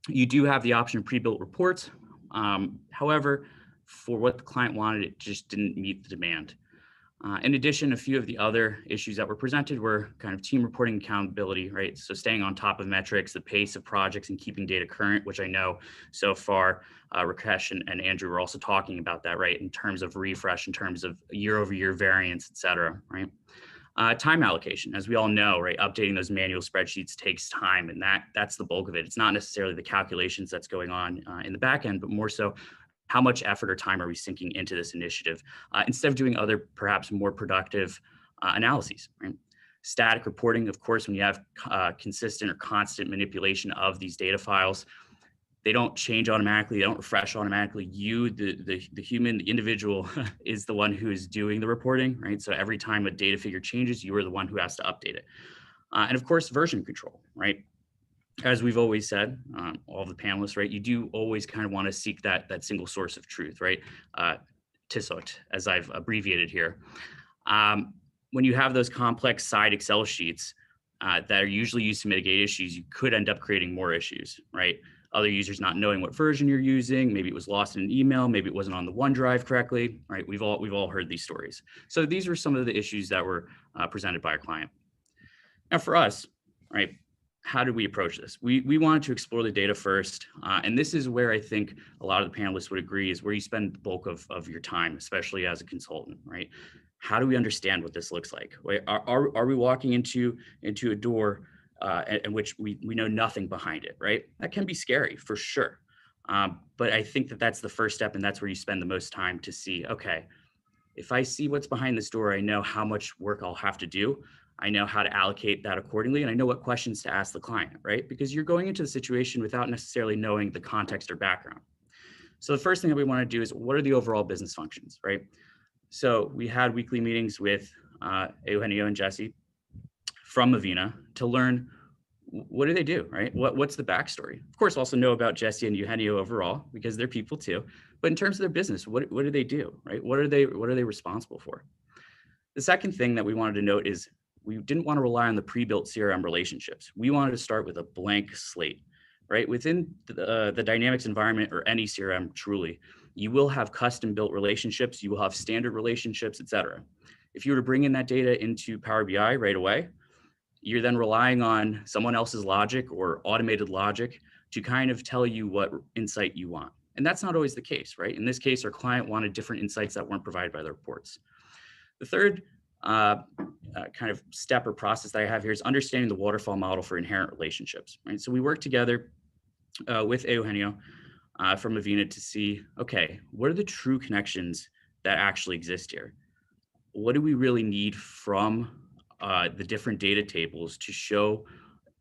you do have the option of pre-built reports. However, for what the client wanted, it just didn't meet the demand. In addition, a few of the other issues that were presented were kind of team reporting accountability, right? So staying on top of metrics, the pace of projects, and keeping data current, which I know so far Rakesh and Andrew were also talking about that, right? In terms of refresh, in terms of year-over-year variance, et cetera, right? Time allocation, as we all know, right? Updating those manual spreadsheets takes time, and that's the bulk of it. It's not necessarily the calculations that's going on in the back end, but more so how much effort or time are we sinking into this initiative instead of doing other perhaps more productive analyses, right? Static reporting, of course, when you have consistent or constant manipulation of these data files, they don't change automatically, they don't refresh automatically. You, the human, the individual is the one who is doing the reporting, right? So every time a data figure changes, you are the one who has to update it. And of course, version control, right? As we've always said, all the panelists, right? You do always kind of want to seek that single source of truth, right? TSOT, as I've abbreviated here. When you have those complex side Excel sheets that are usually used to mitigate issues, you could end up creating more issues, right? Other users not knowing what version you're using, maybe it was lost in an email, maybe it wasn't on the OneDrive correctly, right? We've all heard these stories. So these were some of the issues that were presented by our client. Now for us, right? How did we approach this? We wanted to explore the data first. And this is where I think a lot of the panelists would agree is where you spend the bulk of your time, especially as a consultant, right? How do we understand what this looks like? Are we walking into a door in which we know nothing behind it, right? That can be scary for sure. But I think that's the first step, and that's where you spend the most time to see, okay, if I see what's behind this door, I know how much work I'll have to do. I know how to allocate that accordingly, and I know what questions to ask the client, right? Because you're going into the situation without necessarily knowing the context or background. So the first thing that we want to do is, what are the overall business functions, right? So we had weekly meetings with Eugenio and Jesse from Avina to learn what do they do, right? What's the backstory? Of course, also know about Jesse and Eugenio overall, because they're people too. But in terms of their business, what do they do, right? What are they responsible for? The second thing that we wanted to note is we didn't want to rely on the pre-built CRM relationships. We wanted to start with a blank slate, right? Within the Dynamics environment, or any CRM truly, you will have custom built relationships, you will have standard relationships, et cetera. If you were to bring in that data into Power BI right away, you're then relying on someone else's logic or automated logic to kind of tell you what insight you want. And that's not always the case, right? In this case, our client wanted different insights that weren't provided by the reports. The third kind of step or process that I have here is understanding the waterfall model for inherent relationships, right? So we work together with Eugenio from Avina to see, okay, what are the true connections that actually exist here? What do we really need from the different data tables to show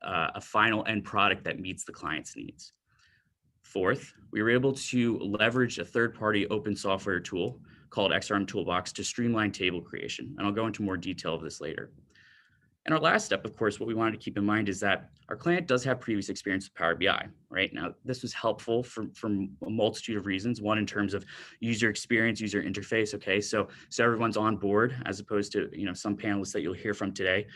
a final end product that meets the client's needs? Fourth, we were able to leverage a third-party open software tool called XRM Toolbox to streamline table creation. And I'll go into more detail of this later. And our last step, of course, what we wanted to keep in mind is that our client does have previous experience with Power BI, right? Now, this was helpful from a multitude of reasons. One, in terms of user experience, user interface. Okay, so everyone's on board, as opposed to some panelists that you'll hear from today.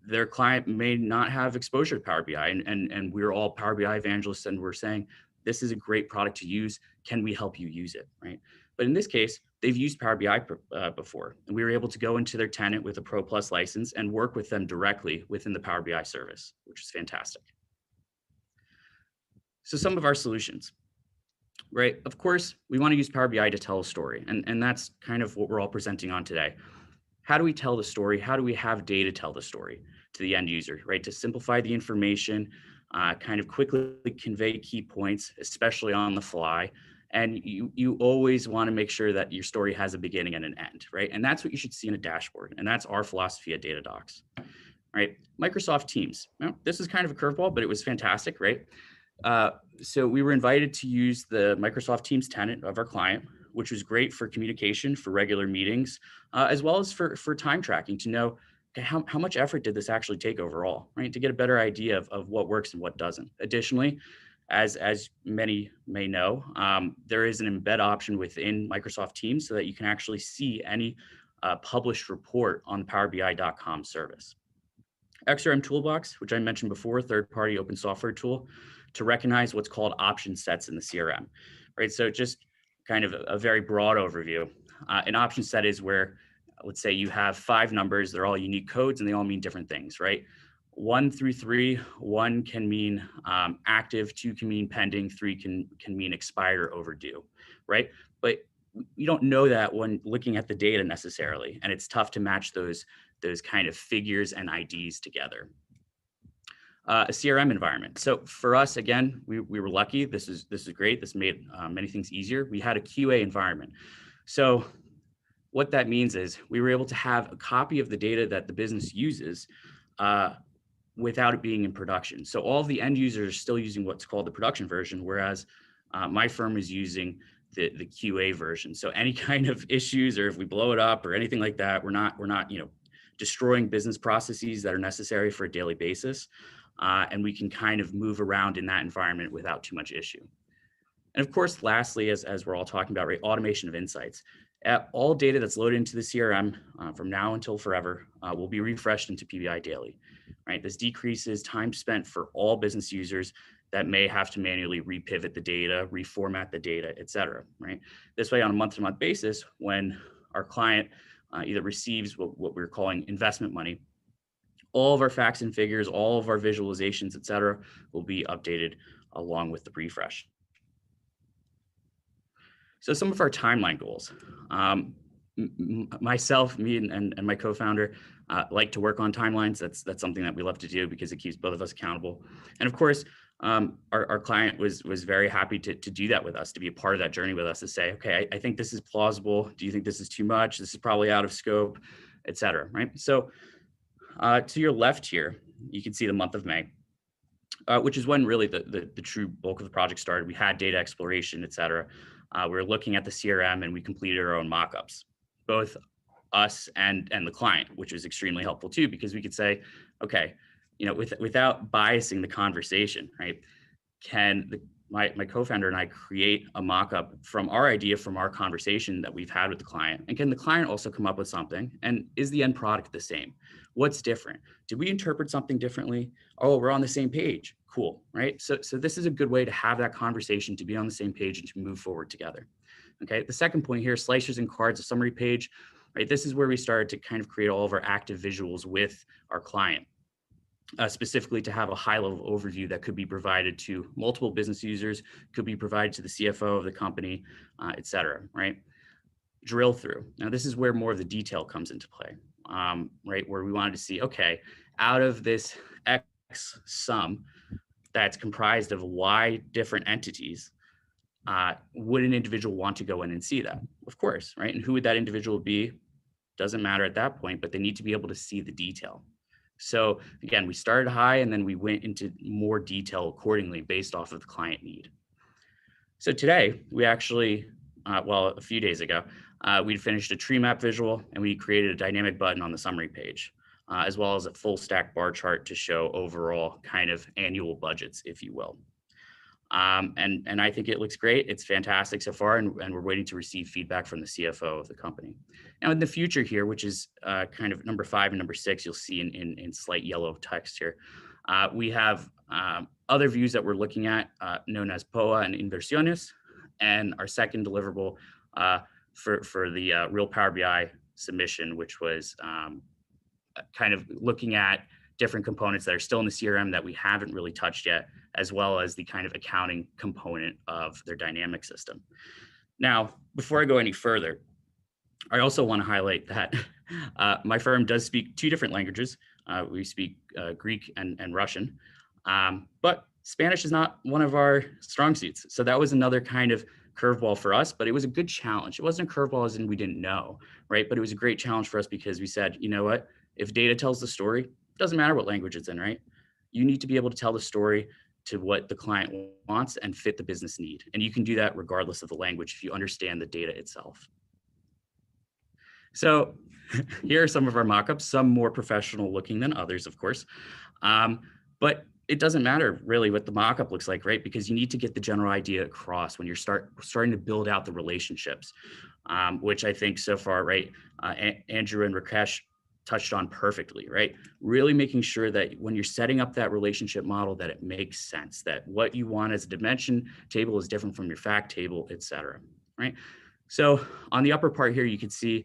Their client may not have exposure to Power BI, and we're all Power BI evangelists, and we're saying, this is a great product to use. Can we help you use it, right? But in this case, they've used Power BI before, and we were able to go into their tenant with a Pro Plus license and work with them directly within the Power BI service, which is fantastic. So some of our solutions, right? Of course, we want to use Power BI to tell a story, and that's kind of what we're all presenting on today. How do we tell the story? How do we have data tell the story to the end user, right? To simplify the information, kind of quickly convey key points, especially on the fly. And you always want to make sure that your story has a beginning and an end, right? And that's what you should see in a dashboard. And that's our philosophy at Datadocs, right? Microsoft Teams. Now, this is kind of a curveball, but it was fantastic, right? So we were invited to use the Microsoft Teams tenant of our client, which was great for communication, for regular meetings, as well as for time tracking, to know, okay, how much effort did this actually take overall, right? To get a better idea of what works and what doesn't. Additionally, as many may know, there is an embed option within Microsoft Teams so that you can actually see any published report on the PowerBI.com service. XRM Toolbox, which I mentioned before, third-party open software tool to recognize what's called option sets in the CRM, right? So just kind of a very broad overview. An option set is where, let's say you have 5 numbers, they're all unique codes and they all mean different things, right? 1 through 3, 1 can mean active, 2 can mean pending, 3 can mean expired or overdue, right? But you don't know that when looking at the data necessarily, and it's tough to match those kind of figures and IDs together. A CRM environment. So for us, again, we were lucky. This is great. This made many things easier. We had a QA environment. So what that means is we were able to have a copy of the data that the business uses without it being in production. So all of the end users are still using what's called the production version, whereas my firm is using the QA version. So any kind of issues, or if we blow it up or anything like that, we're not destroying business processes that are necessary for a daily basis. And we can kind of move around in that environment without too much issue. And of course, lastly, as we're all talking about, right, automation of insights. All data that's loaded into the CRM from now until forever will be refreshed into PBI daily, right? This decreases time spent for all business users that may have to manually repivot the data, reformat the data, et cetera, right? This way, on a month-to-month basis, when our client either receives what we're calling investment money, all of our facts and figures, all of our visualizations, et cetera, will be updated along with the refresh. So some of our timeline goals. Myself, me and my co-founder like to work on timelines. That's something that we love to do because it keeps both of us accountable. And of course, our client was very happy to do that with us, to be a part of that journey with us, to say, okay, I think this is plausible. Do you think this is too much? This is probably out of scope, et cetera, right? So to your left here, you can see the month of May, which is when really the true bulk of the project started. We had data exploration, et cetera. We were looking at the CRM and we completed our own mockups, both us and the client, which was extremely helpful too, because we could say, okay, without biasing the conversation, right? Can my co-founder and I create a mock-up from our idea, from our conversation that we've had with the client? And can the client also come up with something? And is the end product the same? What's different? Did we interpret something differently? Oh, we're on the same page. Cool, right? So this is a good way to have that conversation, to be on the same page and to move forward together. Okay, the second point here, slicers and cards, a summary page, right? This is where we started to kind of create all of our active visuals with our client. Specifically to have a high-level overview that could be provided to multiple business users, could be provided to the CFO of the company, et cetera, right? Drill through. Now, this is where more of the detail comes into play, right? Where we wanted to see, okay, out of this X sum that's comprised of Y different entities, would an individual want to go in and see that? Of course, right? And who would that individual be? Doesn't matter at that point, but they need to be able to see the detail. So again, we started high and then we went into more detail accordingly based off of the client need. So today we actually, a few days ago, we finished a tree map visual and we created a dynamic button on the summary page, as well as a full stack bar chart to show overall kind of annual budgets, if you will. And I think it looks great. It's fantastic so far, and we're waiting to receive feedback from the CFO of the company. Now in the future here, which is kind of number 5 and number 6, you'll see in slight yellow text here, we have other views that we're looking at known as POA and Inversiones, and our second deliverable for the Real Power BI submission, which was kind of looking at different components that are still in the CRM that we haven't really touched yet, as well as the kind of accounting component of their dynamic system. Now, before I go any further, I also want to highlight that my firm does speak 2 different languages. We speak Greek and Russian, but Spanish is not one of our strong suits. So that was another kind of curveball for us, but it was a good challenge. It wasn't a curveball as in we didn't know, right? But it was a great challenge for us because we said, you know what, if data tells the story, it doesn't matter what language it's in, right? You need to be able to tell the story to what the client wants and fit the business need. And you can do that regardless of the language if you understand the data itself. So here are some of our mockups, some more professional looking than others, of course. But it doesn't matter really what the mockup looks like, right? Because you need to get the general idea across when you're starting to build out the relationships, which I think so far, right, Andrew and Rakesh touched on perfectly, right? Really making sure that when you're setting up that relationship model, that it makes sense, that what you want as a dimension table is different from your fact table, et cetera, right? So on the upper part here, you can see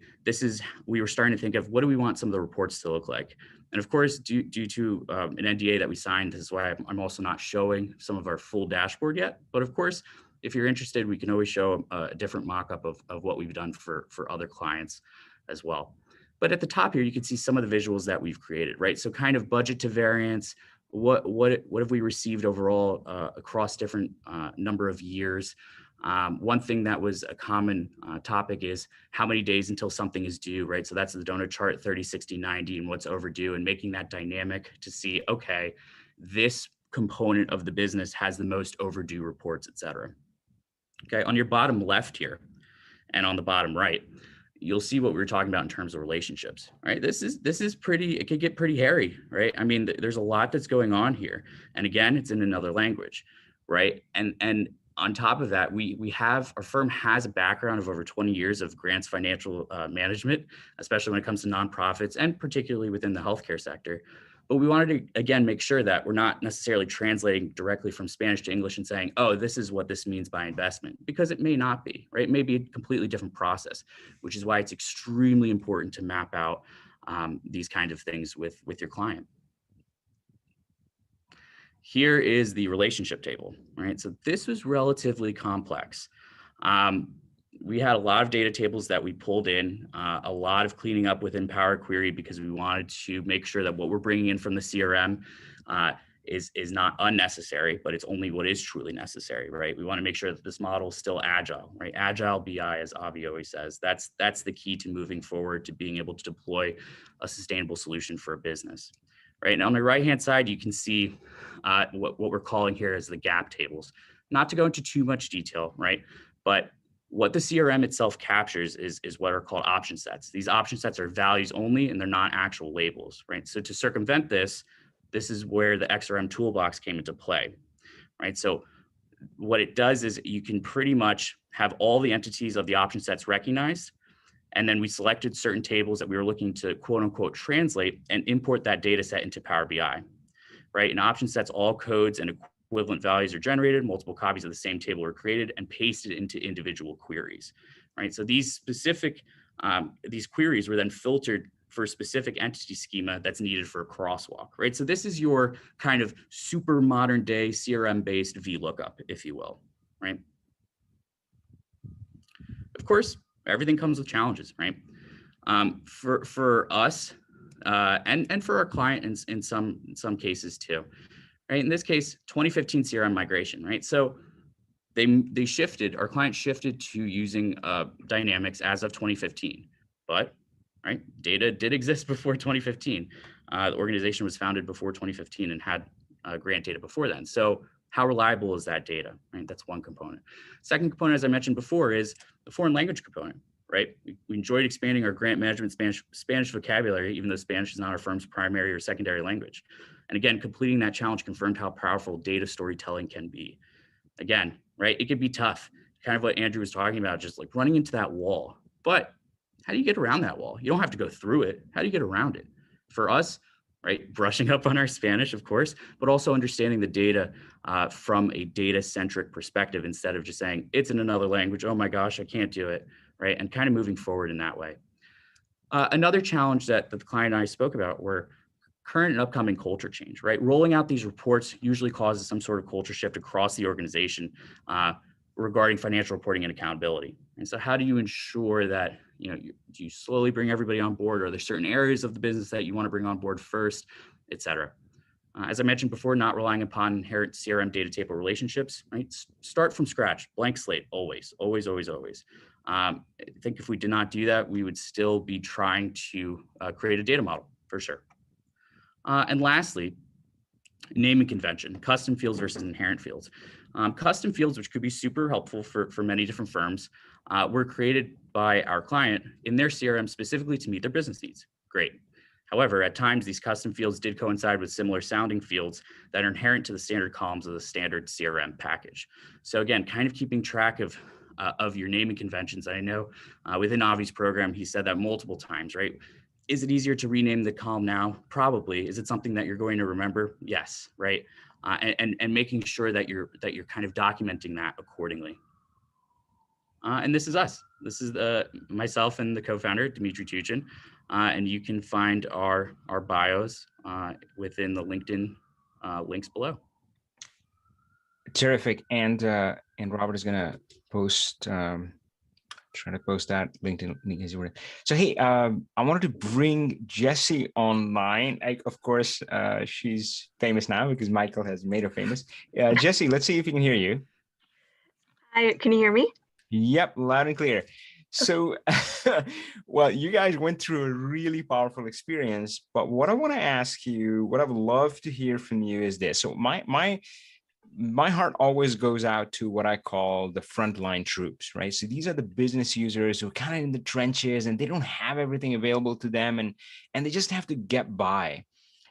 we were starting to think of what do we want some of the reports to look like? And of course, due to an NDA that we signed, this is why I'm also not showing some of our full dashboard yet. But of course, if you're interested, we can always show a different mock-up of what we've done for other clients as well. But at the top here, you can see some of the visuals that we've created, right? So kind of budget to variance, what have we received overall across different number of years? One thing that was a common topic is how many days until something is due, right? So that's the donut chart, 30, 60, 90, and what's overdue, and making that dynamic to see, okay, this component of the business has the most overdue reports, et cetera. Okay, on your bottom left here and on the bottom right, you'll see what we were talking about in terms of relationships, right? This is pretty, it could get pretty hairy, right? I mean, there's a lot that's going on here. And again, it's in another language, right? And on top of that, our firm has a background of over 20 years of grants financial management, especially when it comes to nonprofits and particularly within the healthcare sector. But we wanted to, again, make sure that we're not necessarily translating directly from Spanish to English and saying, oh, this is what this means by investment, because it may not be, right? It may be a completely different process, which is why it's extremely important to map out these kind of things with your client. Here is the relationship table, right? So this was relatively complex. We had a lot of data tables that we pulled in, a lot of cleaning up within Power Query because we wanted to make sure that what we're bringing in from the CRM is not unnecessary, but it's only what is truly necessary, right? We want to make sure that this model is still agile, right? Agile BI, as Avi always says, that's the key to moving forward, to being able to deploy a sustainable solution for a business, right? And on the right-hand side, you can see what we're calling here as the gap tables. Not to go into too much detail, right? But what the CRM itself captures is what are called option sets. These option sets are values only, and they're not actual labels, right? So to circumvent this is where the XRM toolbox came into play, right? So what it does is you can pretty much have all the entities of the option sets recognized, and then we selected certain tables that we were looking to quote unquote translate and import that data set into Power BI, right? In option sets, all codes and equivalent values are generated, multiple copies of the same table are created and pasted into individual queries, right? So these specific, these queries were then filtered for a specific entity schema that's needed for a crosswalk, right? So this is your kind of super modern day CRM-based VLOOKUP, if you will, right? Of course, everything comes with challenges, right? For us and for our client in some cases too, right? In this case, 2015 CRM migration, right? So they shifted, our client shifted to using Dynamics as of 2015, but right, data did exist before 2015. The organization was founded before 2015 and had grant data before then. So how reliable is that data, right? That's one component. Second component, as I mentioned before, is the foreign language component, right? We enjoyed expanding our grant management Spanish vocabulary, even though Spanish is not our firm's primary or secondary language. And again, completing that challenge confirmed how powerful data storytelling can be. Again, right, it could be tough, kind of what Andrew was talking about, just like running into that wall. But how do you get around that wall? You don't have to go through it. How do you get around it? For us, right, brushing up on our Spanish, of course, but also understanding the data from a data-centric perspective instead of just saying, it's in another language, oh my gosh, I can't do it, right? And kind of moving forward in that way. Another challenge that the client and I spoke about were current and upcoming culture change, right? Rolling out these reports usually causes some sort of culture shift across the organization regarding financial reporting and accountability. And so how do you ensure that, do you slowly bring everybody on board? Are there certain areas of the business that you want to bring on board first, et cetera? As I mentioned before, not relying upon inherent CRM data table relationships, right? Start from scratch, blank slate, always, always, always, always. I think if we did not do that, we would still be trying to create a data model for sure. And lastly, naming convention, custom fields versus inherent fields. Custom fields, which could be super helpful for many different firms, were created by our client in their CRM specifically to meet their business needs. Great. However, at times these custom fields did coincide with similar sounding fields that are inherent to the standard columns of the standard CRM package. So again, kind of keeping track of your naming conventions. I know within Avi's program, he said that multiple times, right? Is it easier to rename the column now? Probably. Is it something that you're going to remember? Yes, right? And making sure that you're kind of documenting that accordingly. And this is us. This is myself and the co-founder, Dimitri Tuchin. And you can find our bios within the LinkedIn links below. Terrific. And Robert is gonna post, trying to post that LinkedIn link as you were. So hey, I wanted to bring Jessie online. Of course, she's famous now because Michael has made her famous. Jessie, let's see if we can hear you. Hi, can you hear me? Yep, loud and clear. So, well, you guys went through a really powerful experience, but what I want to ask you, what I would love to hear from you is this. So my heart always goes out to what I call the frontline troops, right? So these are the business users who are kind of in the trenches and they don't have everything available to them and they just have to get by.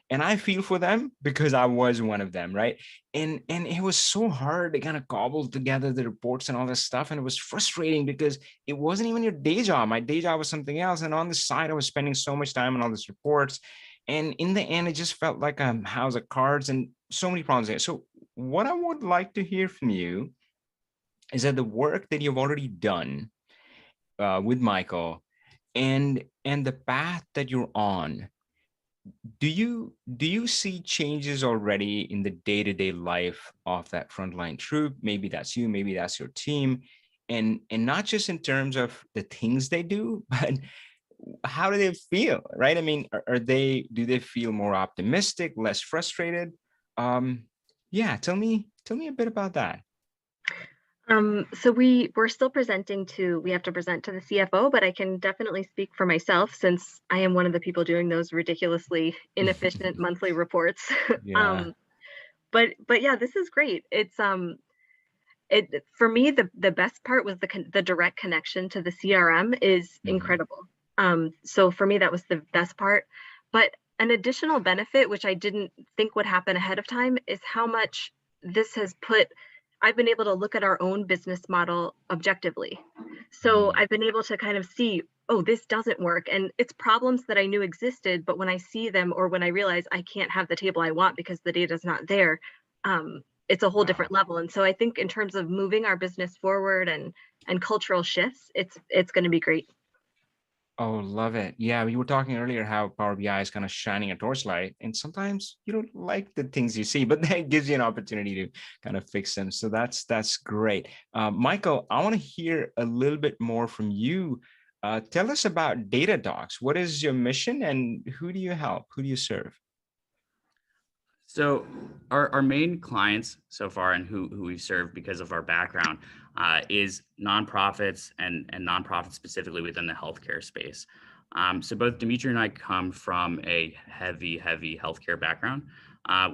And I feel for them because I was one of them, right? And it was so hard to kind of cobble together the reports and all this stuff. And it was frustrating because it wasn't even your day job. My day job was something else. And on the side, I was spending so much time on all these reports. And in the end, it just felt like a house of cards and so many problems there. So what I would like to hear from you is that the work that you've already done with Michael and the path that you're on, do you see changes already in the day-to-day life of that frontline troop? Maybe that's you, maybe that's your team, and not just in terms of the things they do, but how do they feel, right? I mean, do they feel more optimistic, less frustrated? Yeah, tell me a bit about that. So we're still presenting we have to present to the CFO, but I can definitely speak for myself since I am one of the people doing those ridiculously inefficient monthly reports. Yeah. But yeah, this is great. It's for me, the best part was the direct connection to the CRM is incredible. So for me, that was the best part. But an additional benefit, which I didn't think would happen ahead of time, is how much this has I've been able to look at our own business model objectively. So I've been able to kind of see, oh, this doesn't work. And it's problems that I knew existed, but when I see them or when I realize I can't have the table I want because the data's not there, it's a whole different level. And so I think in terms of moving our business forward and cultural shifts, it's going to be great. Oh, love it. Yeah, we were talking earlier how Power BI is kind of shining a torchlight, and sometimes you don't like the things you see, but that gives you an opportunity to kind of fix them. So that's great. Michael, I want to hear a little bit more from you. Tell us about Datadox. What is your mission and who do you help? Who do you serve? So our main clients so far and who we've served because of our background is nonprofits and nonprofits specifically within the healthcare space. So both Dimitri and I come from a heavy healthcare background,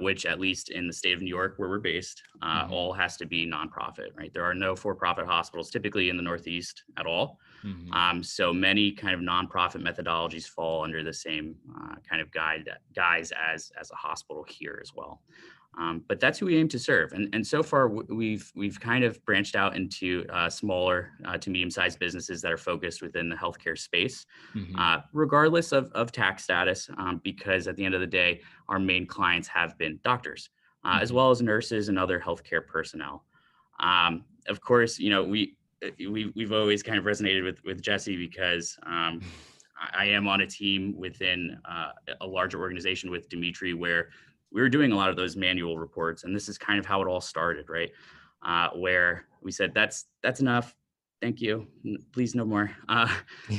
which at least in the state of New York where we're based, all has to be nonprofit, right? There are no for-profit hospitals typically in the Northeast at all. So many kind of nonprofit methodologies fall under the same kind of guise as a hospital here as well. But that's who we aim to serve. And so far we've kind of branched out into smaller to medium-sized businesses that are focused within the healthcare space, regardless of tax status, because at the end of the day, our main clients have been doctors, as well as nurses and other healthcare personnel. Of course, you know, we've always kind of resonated with Jessie because I am on a team within a larger organization with Dimitri where we were doing a lot of those manual reports, and this is kind of how it all started, right? Where we said, that's enough. Thank you. Please no more.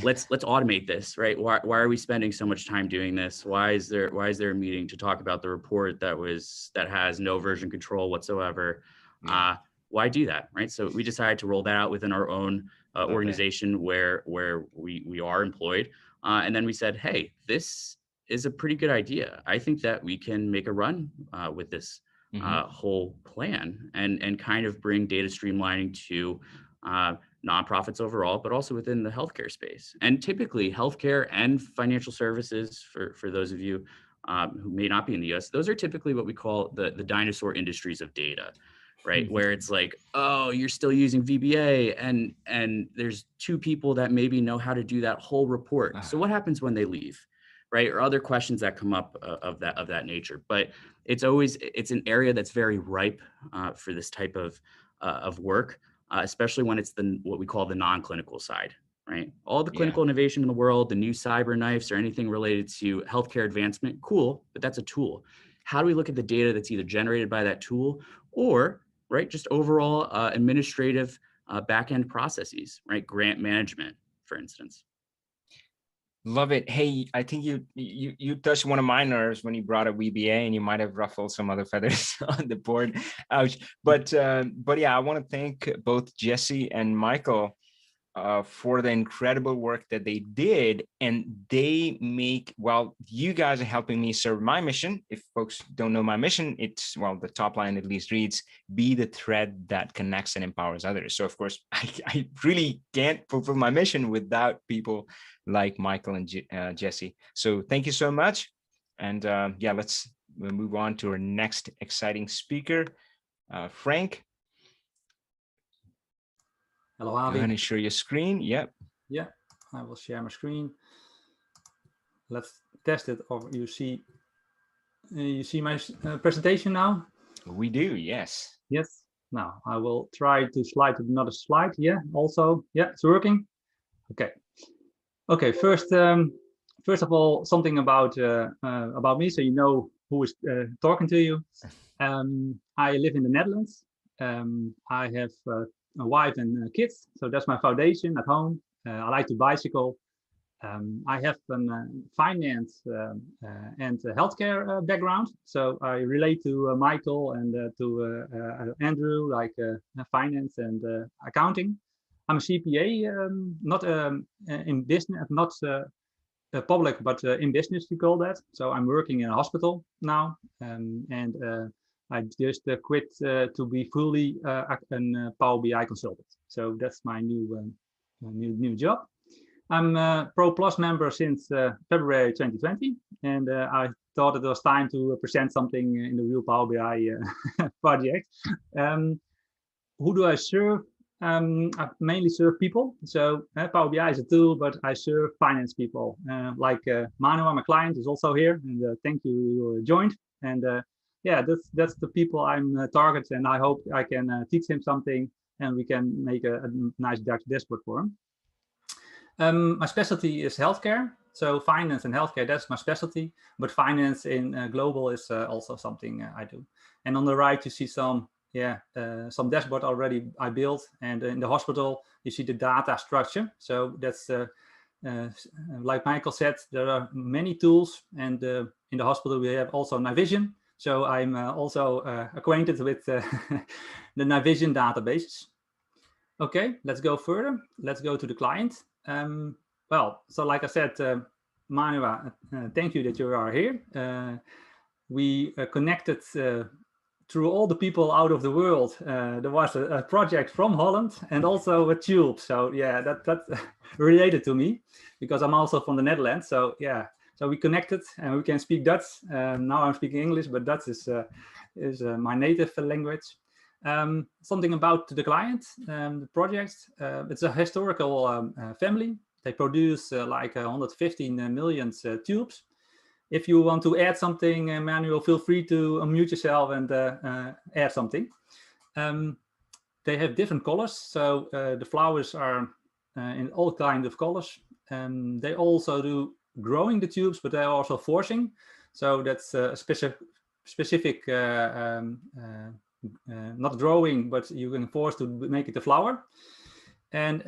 Let's automate this, right? Why are we spending so much time doing this? Why is there a meeting to talk about the report that has no version control whatsoever? Why do that, right? So we decided to roll that out within our own organization where we are employed, and then we said, hey, this is a pretty good idea. I think that we can make a run with this whole plan and kind of bring data streamlining to nonprofits overall, but also within the healthcare space. And typically healthcare and financial services, for those of you who may not be in the US, those are typically what we call the dinosaur industries of data, right? Where it's like, oh, you're still using VBA and there's two people that maybe know how to do that whole report. So what happens when they leave, right? Or other questions that come up of that nature. But it's an area that's very ripe for this type of work, especially when it's what we call the non-clinical side, right? All the clinical innovation in the world, the new cyber knives or anything related to healthcare advancement, cool, but that's a tool. How do we look at the data that's either generated by that tool or, right, just overall administrative back-end processes, right? Grant management, for instance. Love it. Hey, I think you touched one of my nerves when you brought up VBA, and you might have ruffled some other feathers on the board. Ouch. But yeah, I want to thank both Jesse and Michael for the incredible work that they did. And they make, well, you guys are helping me serve my mission. If folks don't know my mission, it's, well, the top line at least reads, be the thread that connects and empowers others. So of course, I really can't fulfill my mission without people like Michael and Jesse. So thank you so much. And yeah, we'll move on to our next exciting speaker, Frank. Hello, Go Avi. ahead and share your screen. Yep. Yeah, I will share my screen. Let's test it. Or you see my presentation now? We do, yes. Yes. Now I will try to slide to another slide. Yeah, also, yeah, it's working. Okay. Okay, first of all, something about me, so you know who is talking to you. I live in the Netherlands. I have a wife and kids, so that's my foundation at home. I like to bicycle. I have a finance and healthcare background, so I relate to Michael and to Andrew, like finance and accounting. I'm a CPA, not in business, not public, but in business, we call that. So I'm working in a hospital now, and I just quit to be fully a Power BI consultant. So that's my new job. I'm a Pro Plus member since February 2020, and I thought it was time to present something in the real Power BI project. Who do I serve? I mainly serve people. So Power BI is a tool, but I serve finance people. Like Manu, my client, is also here, and thank you, you joined. And yeah, that's the people I'm target, and I hope I can teach him something, and we can make a nice dashboard for him. My specialty is healthcare. So finance and healthcare, that's my specialty. But finance in global is also something I do. And on the right, you see some dashboard already I built. And in the hospital, you see the data structure. So that's, like Michael said, there are many tools. And in the hospital, we have also Navision. So I'm also acquainted with the Navision databases. Okay, let's go further. Let's go to the client. Well, so like I said, Manua, thank you that you are here. We connected through all the people out of the world. There was a project from Holland and also a tube. So yeah, that's related to me because I'm also from the Netherlands. So yeah, so we connected and we can speak Dutch. Now I'm speaking English, but Dutch is my native language. Something about the client, the project. It's a historical family. They produce like 115 million tubes. If you want to add something, Manuel, feel free to unmute yourself and add something. They have different colors, so the flowers are in all kinds of colors. They also do growing the tubes, but they're also forcing. So that's a specific not growing, but you can force to make it a flower. And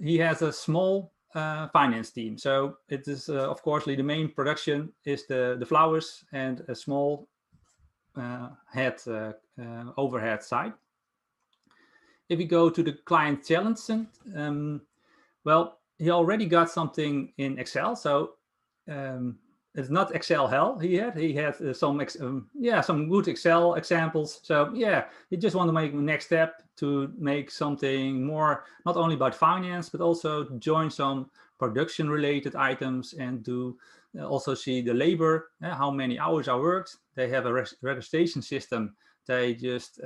he has a small finance team. So it is, of course, the main production is the flowers and a small overhead side. If we go to the client challenge, well, he already got something in Excel. So it's not Excel hell he had some some good Excel examples. So yeah, he just want to make the next step to make something more, not only about finance, but also join some production related items and to also see the labor, how many hours are worked. They have a registration system. They just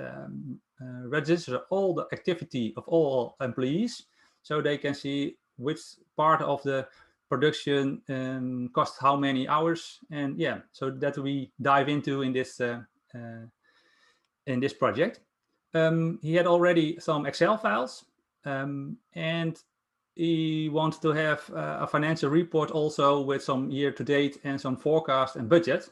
register all the activity of all employees, so they can see which part of the production cost how many hours. And yeah, so that we dive into in this project. He had already some Excel files, and he wants to have a financial report also with some year to date and some forecast and budget.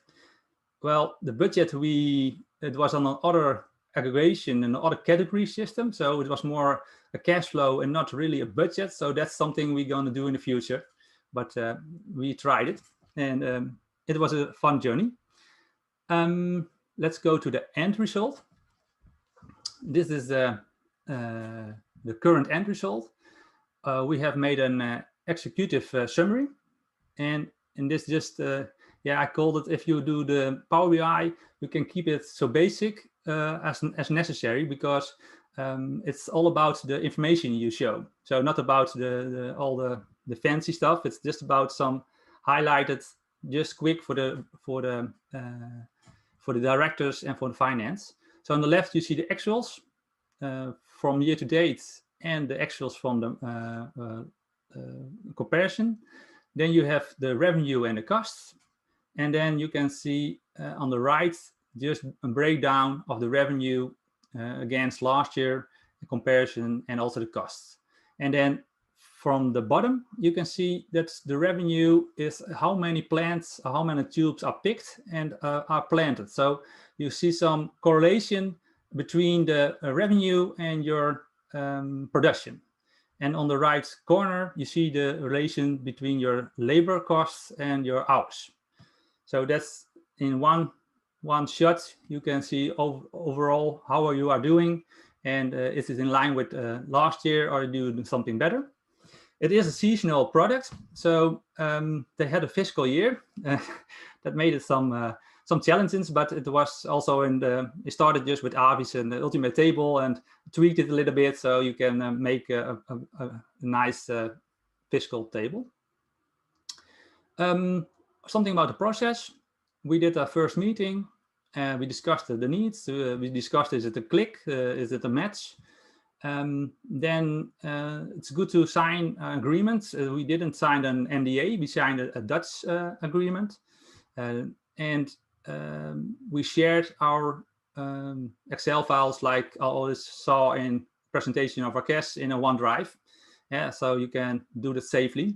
Well, the budget it was on another aggregation and other category system, so it was more a cash flow and not really a budget. So that's something we're going to do in the future. But we tried it, and it was a fun journey. Let's go to the end result. This is the current end result. We have made an executive summary, and in this just I called it, if you do the Power BI, you can keep it so basic as necessary, because it's all about the information you show. So not about all the fancy stuff. It's just about some highlighted, just quick for the directors and for the finance. So on the left, you see the actuals from year to date and the actuals from the comparison. Then you have the revenue and the costs. And then you can see on the right, just a breakdown of the revenue against last year, the comparison, and also the costs. And then from the bottom, you can see that the revenue is how many plants, how many tubes are picked and are planted. So you see some correlation between the revenue and your production. And on the right corner, you see the relation between your labor costs and your hours. So that's in one shot. You can see overall how you are doing, and is it in line with last year, or do you do something better? It is a seasonal product, so they had a fiscal year that made it some challenges, but it was also it started just with Avis and the Ultimate Table and tweaked it a little bit, so you can make a nice fiscal table. Something about the process. We did our first meeting, and we discussed the needs. We discussed, is it a click? Is it a match? Then it's good to sign agreements. We didn't sign an NDA. We signed a Dutch agreement. And we shared our Excel files, like I always saw in presentation of Rakesh, in a OneDrive. Yeah, so you can do that safely.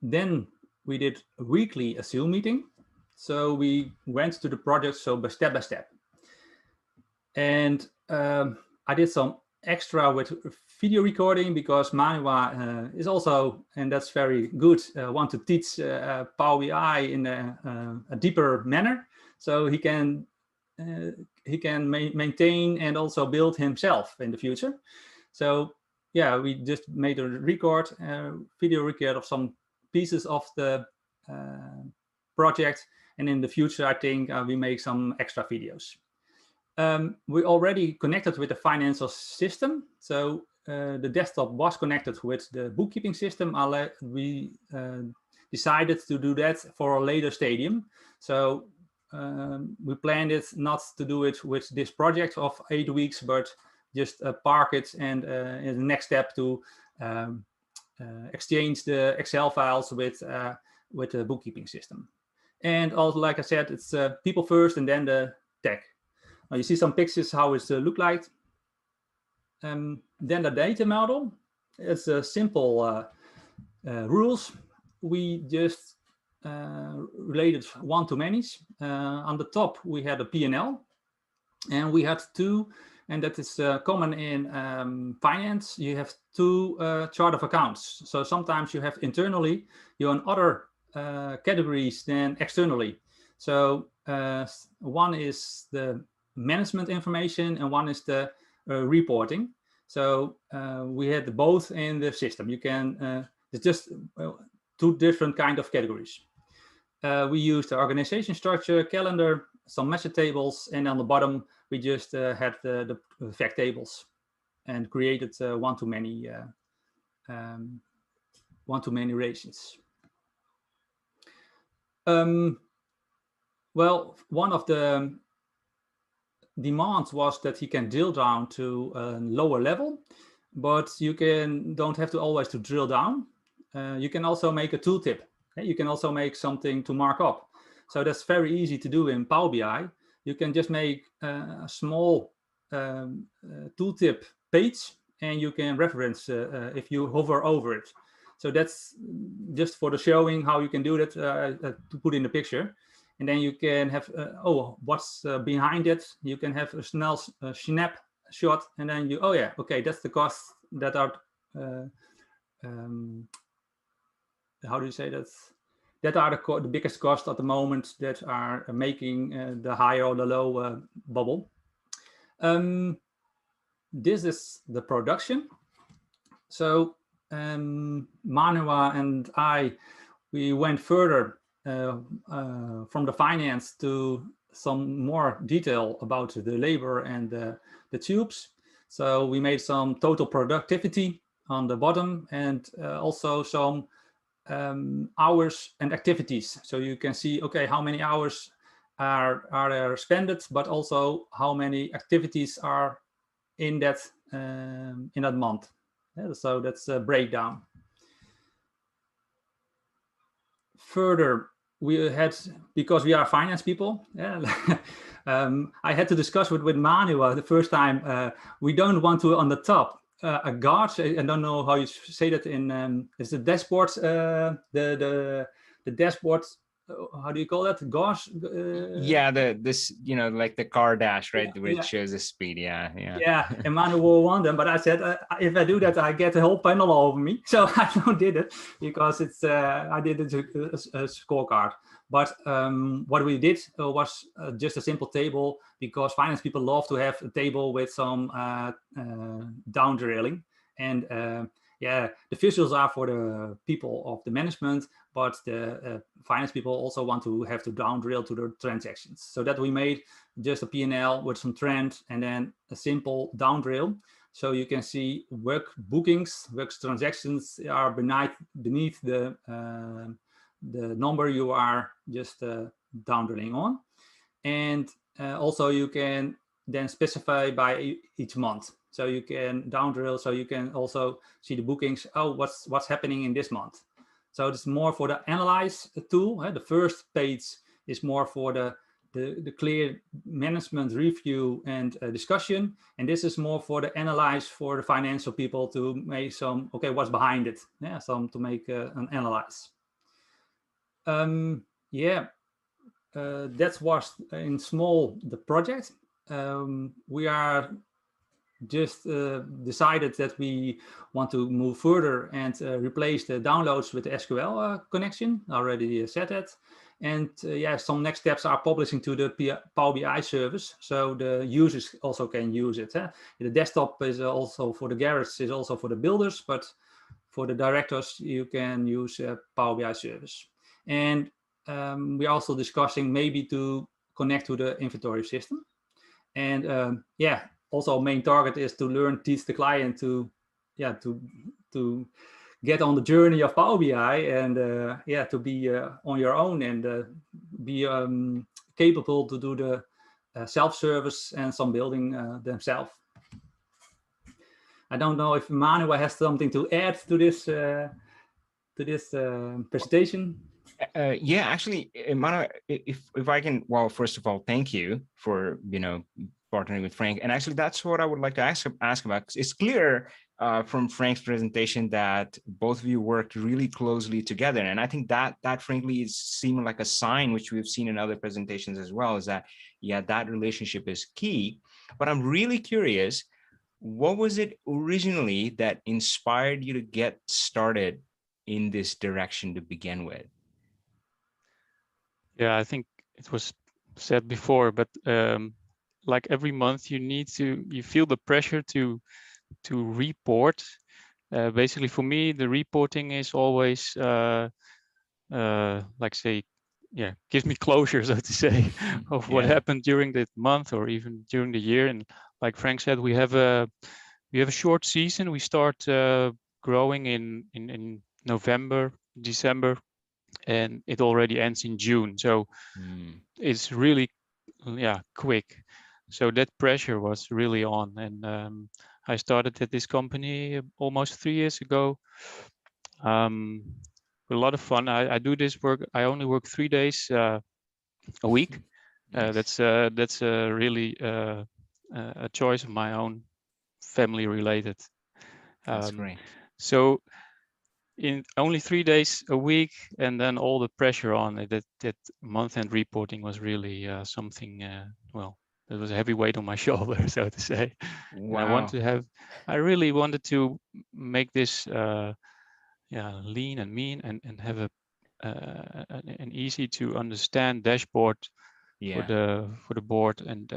Then we did a weekly Zoom meeting. So we went to the project, so step by step. And I did some extra with video recording, because Manuwa is also, and that's very good, want to teach Power BI in a deeper manner. So he can maintain and also build himself in the future. So yeah, we just made a video record of some pieces of the project, and in the future I think we make some extra videos. We already connected with the financial system, so the desktop was connected with the bookkeeping system. We decided to do that for a later stadium, so we planned it not to do it with this project of 8 weeks, but just park it, and in the next step to exchange the Excel files with the bookkeeping system. And also, like I said, it's people first and then the tech. Now you see some pictures how it look like. Then the data model. It's a simple rules. We just related one-to-manys. On the top we had a P&L, and we had two, and that is common in finance. You have two chart of accounts. So sometimes you have internally, you're on other categories than externally. So one is the management information and one is the reporting. So we had both in the system. You can, it's just two different kind of categories. we used the organization structure, calendar, some method tables, and on the bottom we just had the fact tables and created one-to-many relations. Well, one of the demands was that he can drill down to a lower level, but you don't have to always to drill down. You can also make a tooltip. You can also make something to mark up. So that's very easy to do in Power BI. You can just make a small tooltip page, and you can reference if you hover over it. So that's just for the showing how you can do that to put in the picture. And then you can have, what's behind it? You can have a snapshot, and then you, oh yeah, okay, that's the costs that are, how do you say that? That are the biggest costs at the moment that are making the high or the low bubble. This is the production. So Manua and we went further from the finance to some more detail about the labor and the tubes. So we made some total productivity on the bottom, and also some hours and activities. So you can see, okay, how many hours are there spent, but also how many activities are in that month. Yeah, so that's a breakdown. Further, we had, because we are finance people, yeah, I had to discuss with Manu the first time. We don't want to on the top a guard. I don't know how you say that in it's the dashboard. The dashboard. How do you call that? Gauge? Yeah, this like the car dash, right? Yeah, Which yeah. shows the speed. Yeah. Yeah, Emmanuel won them, but I said if I do that, I get the whole panel over me. So I don't did it because it's I did it a scorecard. But what we did was just a simple table, because finance people love to have a table with some down drilling. And yeah, the visuals are for the people of the management, but the finance people also want to have to down drill to the transactions. So that we made just a P&L with some trend and then a simple down drill. So you can see work bookings, work transactions are beneath the number you are just down drilling on. And also you can then specify by each month. So you can down drill, so you can also see the bookings. Oh, what's happening in this month? So it's more for the analyze tool. The first page is more for the clear management review and discussion. And this is more for the analyze for the financial people to make some, okay, what's behind it? Yeah, some to make an analyze. Yeah, that was in small the project. We are just decided that we want to move further and replace the downloads with the SQL connection. Already said that. And yeah, some next steps are publishing to the Power BI service, so the users also can use it. The desktop is also for the garage, is also for the builders, but for the directors, you can use Power BI service. And we're also discussing maybe to connect to the inventory system. And yeah, also main target is to teach the client to get on the journey of Power BI and yeah, to be on your own and be capable to do the self-service and some building themselves. I don't know if Manuel has something to add to this presentation. Yeah, actually, Manuel, if I can, well, first of all, thank you for partnering with Frank. And actually, that's what I would like to ask about. It's clear from Frank's presentation that both of you worked really closely together. And I think that frankly is seeming like a sign, which we've seen in other presentations as well, is that, yeah, that relationship is key. But I'm really curious, what was it originally that inspired you to get started in this direction to begin with? Yeah, I think it was said before, but like every month you feel the pressure to report. Basically for me, the reporting is always like say yeah, gives me closure, so to say, of what Yeah. happened during the month or even during the year. And like Frank said, we have a short season. We start growing in November, December, and it already ends in June. So it's really, yeah, quick. So that pressure was really on. And I started at this company almost 3 years ago. A lot of fun. I do this work. I only work 3 days a week. Nice. That's really a choice of my own, family related. That's great. So in only 3 days a week, and then all the pressure on it, that month-end reporting was really something. Well, it was a heavy weight on my shoulder, so to say. And I really wanted to make this lean and mean, and have an easy to understand dashboard for the board. And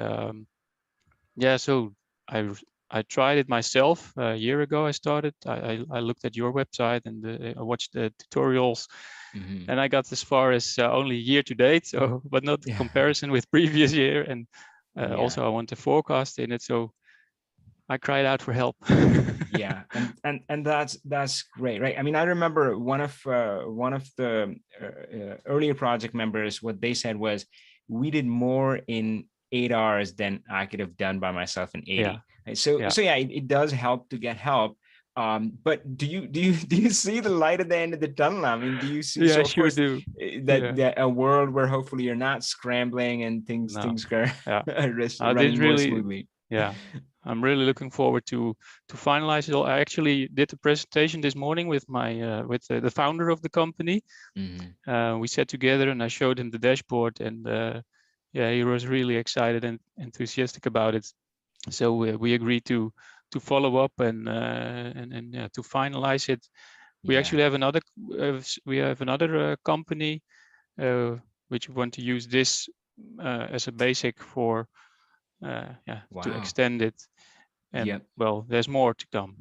so I tried it myself a year ago. I started. I looked at your website, and I watched the tutorials, and I got as far as only year to date. So, but not the comparison with previous year. And also I want to forecast in it. So I cried out for help. Yeah, and that's great, right? I mean, I remember one of the earlier project members. What they said was, we did more in 8 hours than I could have done by myself in 80. Yeah. Right? So it does help to get help. But do you see the light at the end of the tunnel? I mean, do you see? Yeah, so I of sure course, do. that a world where hopefully you're not scrambling and things go running more smoothly. Yeah, I'm really looking forward to finalize it all. I actually did a presentation this morning with my the founder of the company. We sat together and I showed him the dashboard, and he was really excited and enthusiastic about it. So we agreed to follow up and to finalize it. We actually have another company which want to use this as a basic for to extend it. And well, there's more to come.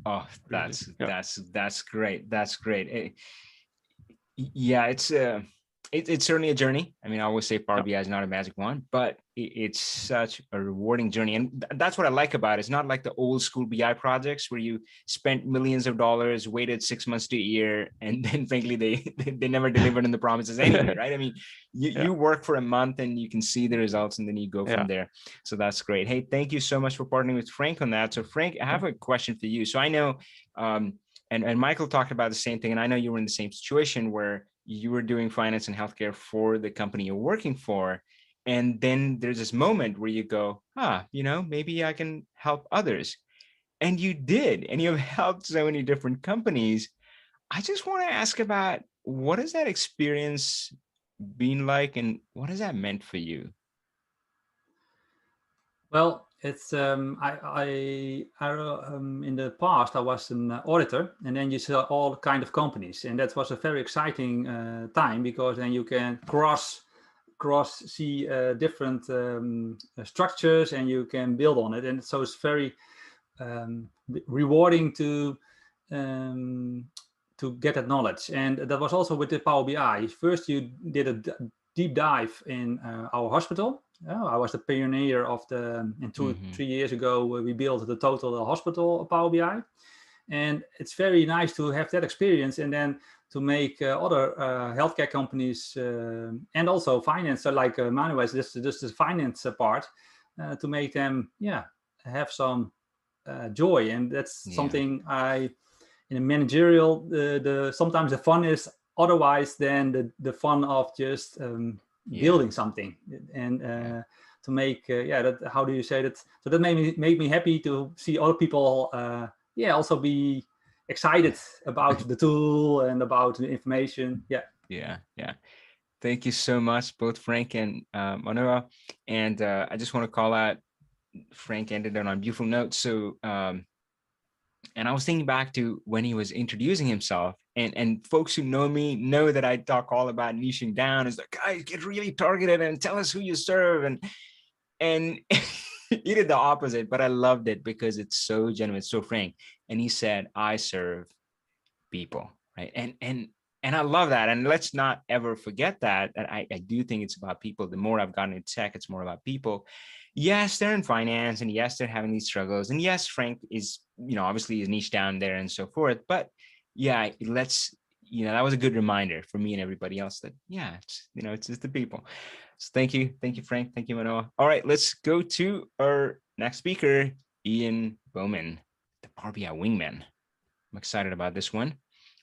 Oh, that's great. That's great. It's certainly a journey. I mean, I always say Power BI is not a magic wand, but it's such a rewarding journey. And that's what I like about it. It's not like the old school BI projects where you spent millions of dollars, waited 6 months to a year, and then frankly, they never delivered on the promises anyway, right? I mean, you work for a month and you can see the results, and then you go from there. So that's great. Hey, thank you so much for partnering with Frank on that. So Frank, I have a question for you. So I know, and Michael talked about the same thing, and I know you were in the same situation where you were doing finance and healthcare for the company you're working for. And then there's this moment where you go, maybe I can help others. And you did, and you've helped so many different companies. I just want to ask about, what has that experience been like, and what has that meant for you? Well, it's I in the past I was an auditor, and then you saw all kind of companies, and that was a very exciting time, because then you can cross see different structures, and you can build on it, and so it's very rewarding to get that knowledge. And that was also with the Power BI. First, you did a deep dive in our hospital. I was the pioneer of in 3 years ago, we built the total hospital Power BI. And it's very nice to have that experience, and then to make other healthcare companies and also finance, like Manuel, just the finance part, to make them have some joy. And that's something in a managerial, sometimes the fun is otherwise than the fun of just building something, and to make that, how do you say that? So that made me happy to see other people also be excited about the tool and about the information. Thank you so much, both Frank and Manuel. And I just want to call out, Frank ended on a beautiful note. So and I was thinking back to when he was introducing himself, and folks who know me know that I talk all about niching down. It's like, guys, get really targeted and tell us who you serve. And he did the opposite, but I loved it because it's so genuine, so frank. And he said, I serve people, right? And And I love that. And let's not ever forget that. And I do think it's about people. The more I've gotten into tech, it's more about people. Yes, they're in finance, and yes, they're having these struggles. And yes, Frank is, obviously is niche down there and so forth. But yeah, that was a good reminder for me and everybody else that, yeah, it's just the people. So thank you, Frank. Thank you, Manoa. All right, let's go to our next speaker, Ian Bowman, the Power BI wingman. I'm excited about this one.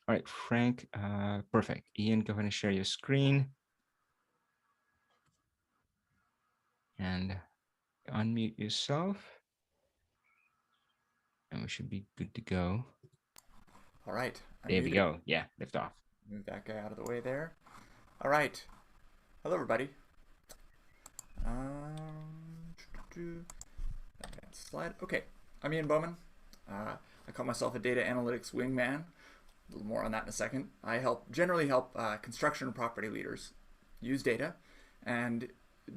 All right, Frank, perfect. Ian, go ahead and share your screen. And unmute yourself. And we should be good to go. All right. There we go. Yeah, lift off. Move that guy out of the way there. All right. Hello, everybody. Advanced slide. Okay, I'm Ian Bowman. I call myself a data analytics wingman. A little more on that in a second. I generally help construction and property leaders use data, and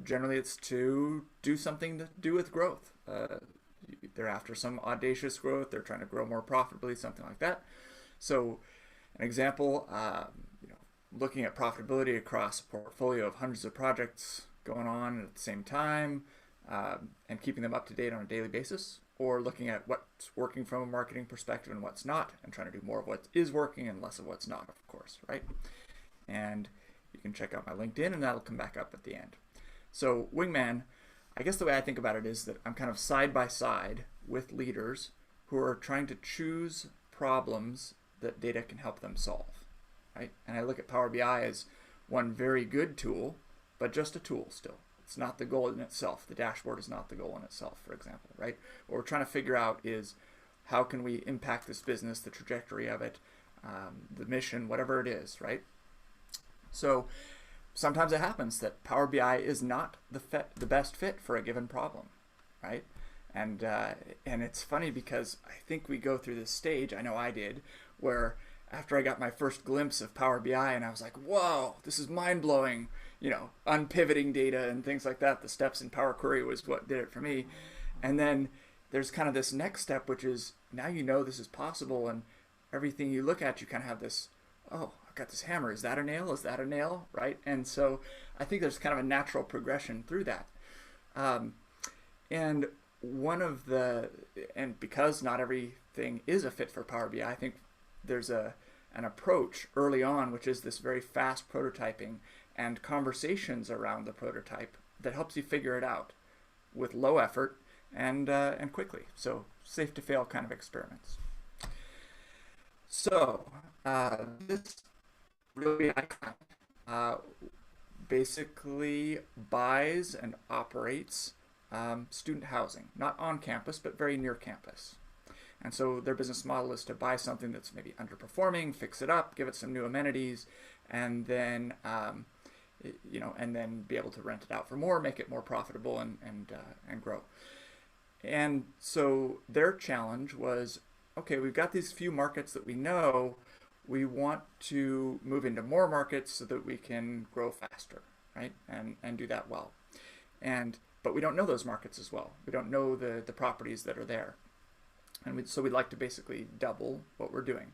generally it's to do something to do with growth. They're after some audacious growth. They're trying to grow more profitably, something like that. So, an example, looking at profitability across a portfolio of hundreds of projects going on at the same time, and keeping them up to date on a daily basis, or looking at what's working from a marketing perspective and what's not, and trying to do more of what is working and less of what's not, of course, right? And you can check out my LinkedIn, and that'll come back up at the end. So wingman, I guess the way I think about it is that I'm kind of side by side with leaders who are trying to choose problems that data can help them solve, right? And I look at Power BI as one very good tool, but just a tool still. It's not the goal in itself. The dashboard is not the goal in itself, for example, right? What we're trying to figure out is how can we impact this business, the trajectory of it, the mission, whatever it is, right? So sometimes it happens that Power BI is not the best fit for a given problem, right? And it's funny because I think we go through this stage, I know I did, where after I got my first glimpse of Power BI and I was like, whoa, this is mind-blowing, unpivoting data and things like that. The steps in Power Query was what did it for me. And then there's kind of this next step, which is now this is possible, and everything you look at, you kind of have this, oh, I've got this hammer. Is that a nail? Is that a nail? Right? And so I think there's kind of a natural progression through that. And because not everything is a fit for Power BI, I think there's an approach early on, which is this very fast prototyping and conversations around the prototype that helps you figure it out with low effort and quickly. So safe to fail kind of experiments. So this Real BI basically buys and operates student housing, not on campus, but very near campus. And so their business model is to buy something that's maybe underperforming, fix it up, give it some new amenities, and then and then be able to rent it out for more, make it more profitable, and grow. And so their challenge was, okay, we've got these few markets that we know. We want to move into more markets so that we can grow faster, right? And do that well. But we don't know those markets as well. We don't know the properties that are there. And so we'd like to basically double what we're doing,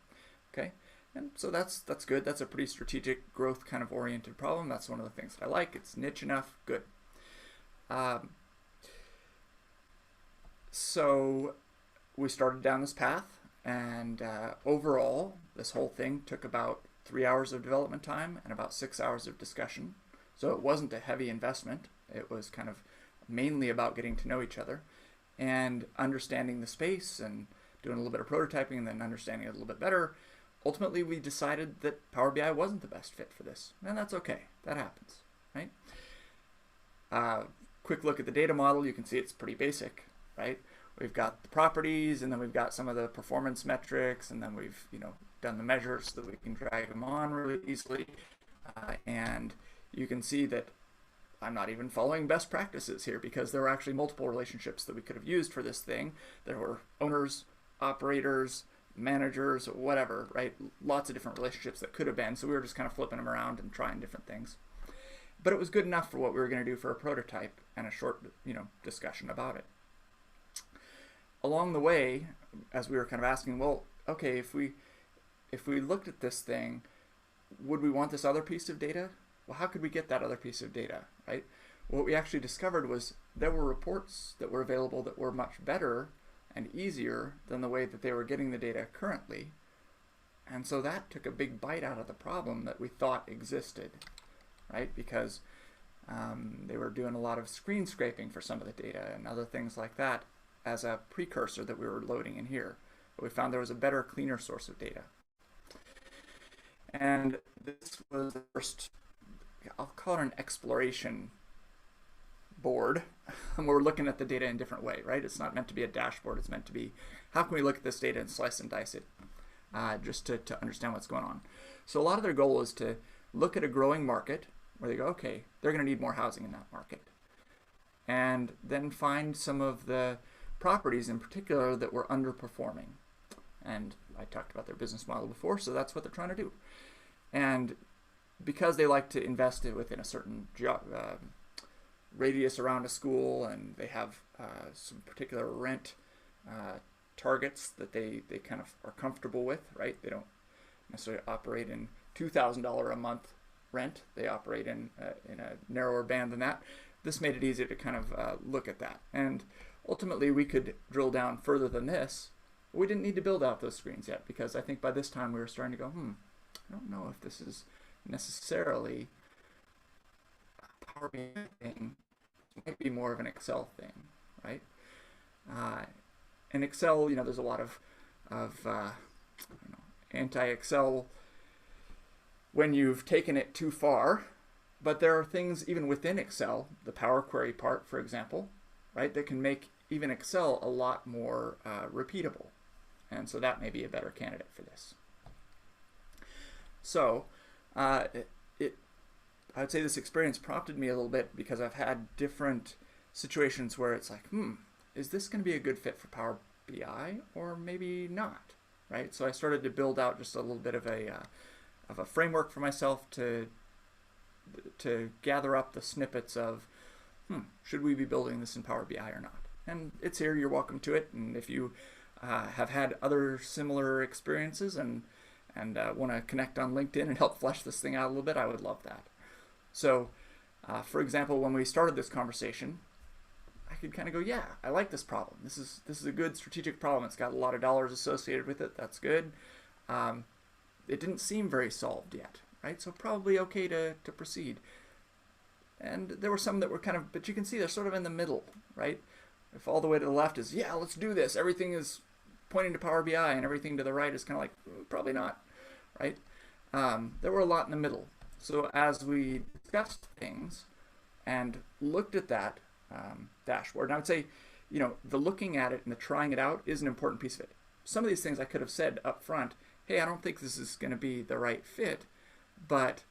okay? And so that's good. That's a pretty strategic growth kind of oriented problem. That's one of the things that I like. It's niche enough, good. So we started down this path, and overall, this whole thing took about 3 hours of development time and about 6 hours of discussion. So it wasn't a heavy investment. It was kind of mainly about getting to know each other and understanding the space and doing a little bit of prototyping and then understanding it a little bit better. Ultimately, we decided that Power BI wasn't the best fit for this, and that's okay. That happens, right? Quick look at the data model. You can see it's pretty basic, right? We've got the properties, and then we've got some of the performance metrics, and then we've done the measures so that we can drag them on really easily. And you can see that I'm not even following best practices here because there were actually multiple relationships that we could have used for this thing. There were owners, operators, managers, whatever, right? Lots of different relationships that could have been. So we were just kind of flipping them around and trying different things. But it was good enough for what we were going to do for a prototype and a short, discussion about it. Along the way, as we were kind of asking, well, okay, if we looked at this thing, would we want this other piece of data? Well, how could we get that other piece of data, right? What we actually discovered was there were reports that were available that were much better and easier than the way that they were getting the data currently. And so that took a big bite out of the problem that we thought existed, right? Because they were doing a lot of screen scraping for some of the data and other things like that as a precursor that we were loading in here. But we found there was a better, cleaner source of data. And this was the first, I'll call it an exploration board. And we're looking at the data in a different way, right? It's not meant to be a dashboard. It's meant to be, how can we look at this data and slice and dice it just to understand what's going on. So a lot of their goal is to look at a growing market where they go, okay, they're going to need more housing in that market. And then find some of the properties in particular that were underperforming. And I talked about their business model before, so that's what they're trying to do. And because they like to invest it within a certain radius around a school, and they have some particular rent targets that they kind of are comfortable with, right? They don't necessarily operate in $2,000 a month rent. They operate in a narrower band than that. This made it easier to kind of look at that. And ultimately, we could drill down further than this. We didn't need to build out those screens yet, because I think by this time we were starting to go, I don't know if this is necessarily a Power BI thing. It might be more of an Excel thing, right? In Excel, you know, there's a lot of anti-Excel when you've taken it too far. But there are things even within Excel, the Power Query part, for example, right, that can make even Excel a lot more repeatable. And so that may be a better candidate for this. So I would say this experience prompted me a little bit, because I've had different situations where it's like, is this going to be a good fit for Power BI or maybe not, right? So I started to build out just a little bit of a framework for myself to gather up the snippets of, should we be building this in Power BI or not? And it's here, you're welcome to it. And if you have had other similar experiences and want to connect on LinkedIn and help flesh this thing out a little bit, I would love that. So, for example, when we started this conversation, I could kind of go, yeah, I like this problem. This is a good strategic problem. It's got a lot of dollars associated with it. That's good. It didn't seem very solved yet, right? So probably okay to proceed. And there were some that were kind of, but you can see they're sort of in the middle, right? If all the way to the left is, yeah, let's do this, everything is pointing to Power BI, and everything to the right is kind of like, probably not, right? There were a lot in the middle. So as we discussed things and looked at that dashboard, and I would say, you know, the looking at it and the trying it out is an important piece of it. Some of these things I could have said up front, hey, I don't think this is going to be the right fit, but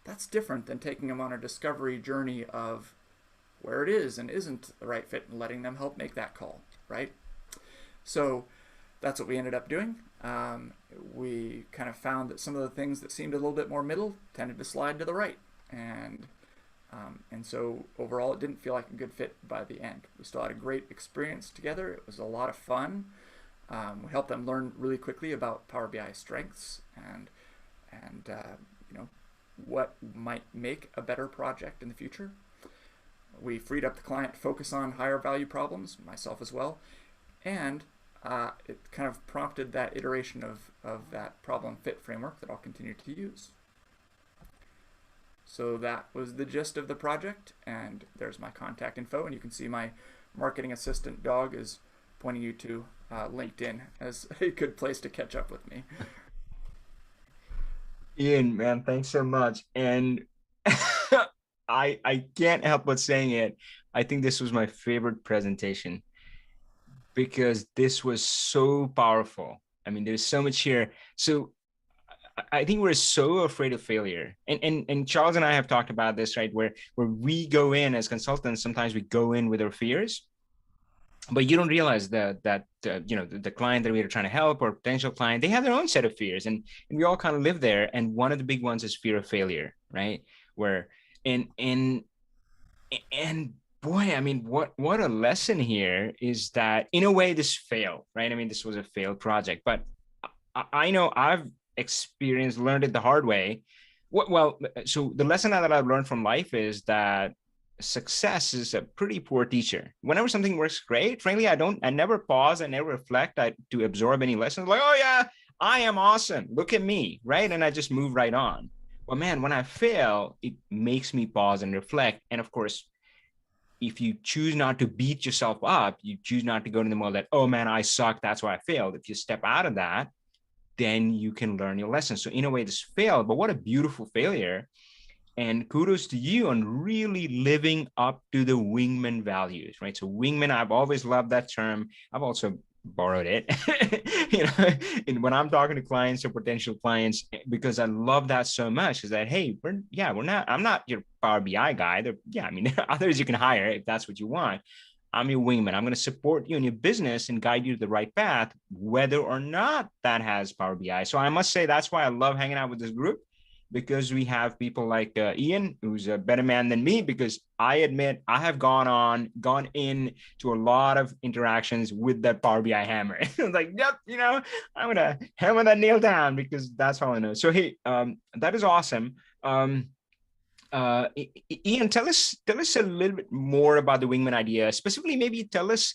that's different than taking them on a discovery journey of where it is and isn't the right fit and letting them help make that call, right? So that's what we ended up doing. We kind of found that some of the things that seemed a little bit more middle tended to slide to the right. And so overall, it didn't feel like a good fit by the end. We still had a great experience together. It was a lot of fun. We helped them learn really quickly about Power BI strengths and you know, what might make a better project in the future. We freed up the client to focus on higher value problems, myself as well, and it kind of prompted that iteration of that problem fit framework that I'll continue to use. So that was the gist of the project, and there's my contact info, and you can see my marketing assistant dog is pointing you to LinkedIn as a good place to catch up with me. Ian, man, thanks so much. And I can't help but saying it. I think this was my favorite presentation because this was so powerful. I mean, there's so much here. So I think we're so afraid of failure. And Charles and I have talked about this, right? Where we go in as consultants, sometimes we go in with our fears, but you don't realize that you know, the client that we are trying to help or potential client, they have their own set of fears, and we all kind of live there. And one of the big ones is fear of failure, right? Where and boy, I mean, what a lesson here is that in a way this failed, right? I mean, this was a failed project, but I know I've learned it the hard way. Well, so the lesson that I've learned from life is that success is a pretty poor teacher. Whenever something works great, frankly, I never pause, I never reflect to absorb any lessons. Like, oh yeah, I am awesome. Look at me, right? And I just move right on. But man, when I fail, it makes me pause and reflect. And of course, if you choose not to beat yourself up, you choose not to go in the mode that, oh man, I suck, that's why I failed. If you step out of that, then you can learn your lesson. So in a way, this failed, but what a beautiful failure. And kudos to you on really living up to the wingman values, right? So wingman, I've always loved that term. I've also borrowed it, and when I'm talking to clients or potential clients, because I love that so much, is that, hey, I'm not your Power BI guy. I mean, there are others you can hire if that's what you want. I'm your wingman. I'm going to support you in your business and guide you to the right path, whether or not that has Power BI. So I must say that's why I love hanging out with this group, because we have people like Ian, who's a better man than me, because I admit I have gone in to a lot of interactions with that Power BI hammer. Like, yep, I'm going to hammer that nail down because that's all I know. So, hey, that is awesome. Ian, tell us a little bit more about the wingman idea. Specifically, maybe tell us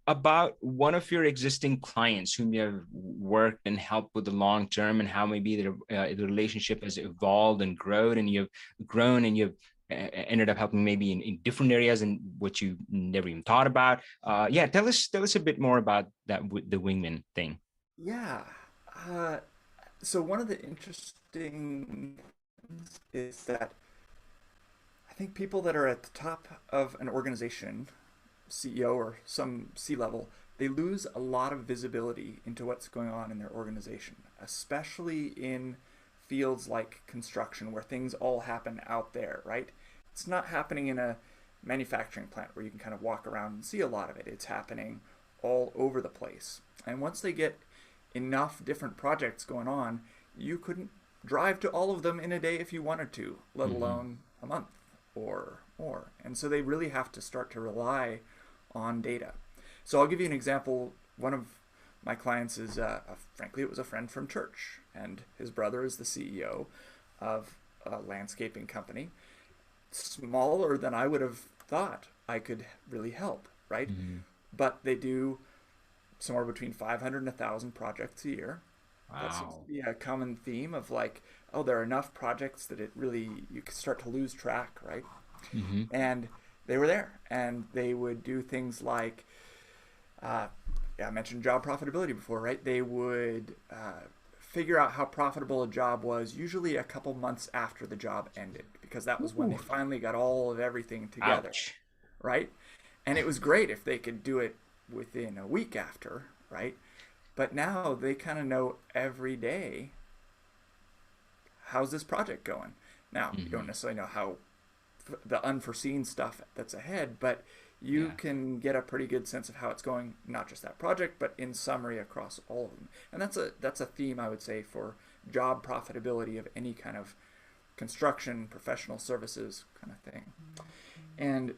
about one of your existing clients whom you have worked and helped with the long term, and how maybe the relationship has evolved and grown, and you've ended up helping maybe in different areas and what you never even thought about. Tell us a bit more about that, the wingman thing. Yeah. So one of the interesting things is that I think people that are at the top of an organization, CEO or some C-level, they lose a lot of visibility into what's going on in their organization, especially in fields like construction where things all happen out there, right? It's not happening in a manufacturing plant where you can kind of walk around and see a lot of it. It's happening all over the place. And once they get enough different projects going on, you couldn't drive to all of them in a day if you wanted to, let alone a month or more. And so they really have to start to rely on data. So I'll give you an example. One of my clients is, frankly, it was a friend from church, and his brother is the CEO of a landscaping company, smaller than I would have thought I could really help, right? But they do somewhere between 500 and 1,000 projects a year. Wow. That seems to be a common theme of like, oh, there are enough projects that you can start to lose track, right? And they were there, and they would do things like, I mentioned job profitability before, right? They would figure out how profitable a job was, usually a couple months after the job ended, because that was when they finally got all of everything together, right? And it was great if they could do it within a week after, right? But now they kind of know every day, how's this project going? Now, you don't necessarily know how the unforeseen stuff that's ahead, but you can get a pretty good sense of how it's going, not just that project, but in summary across all of them. And that's a theme, I would say, for job profitability of any kind of construction, professional services kind of thing. And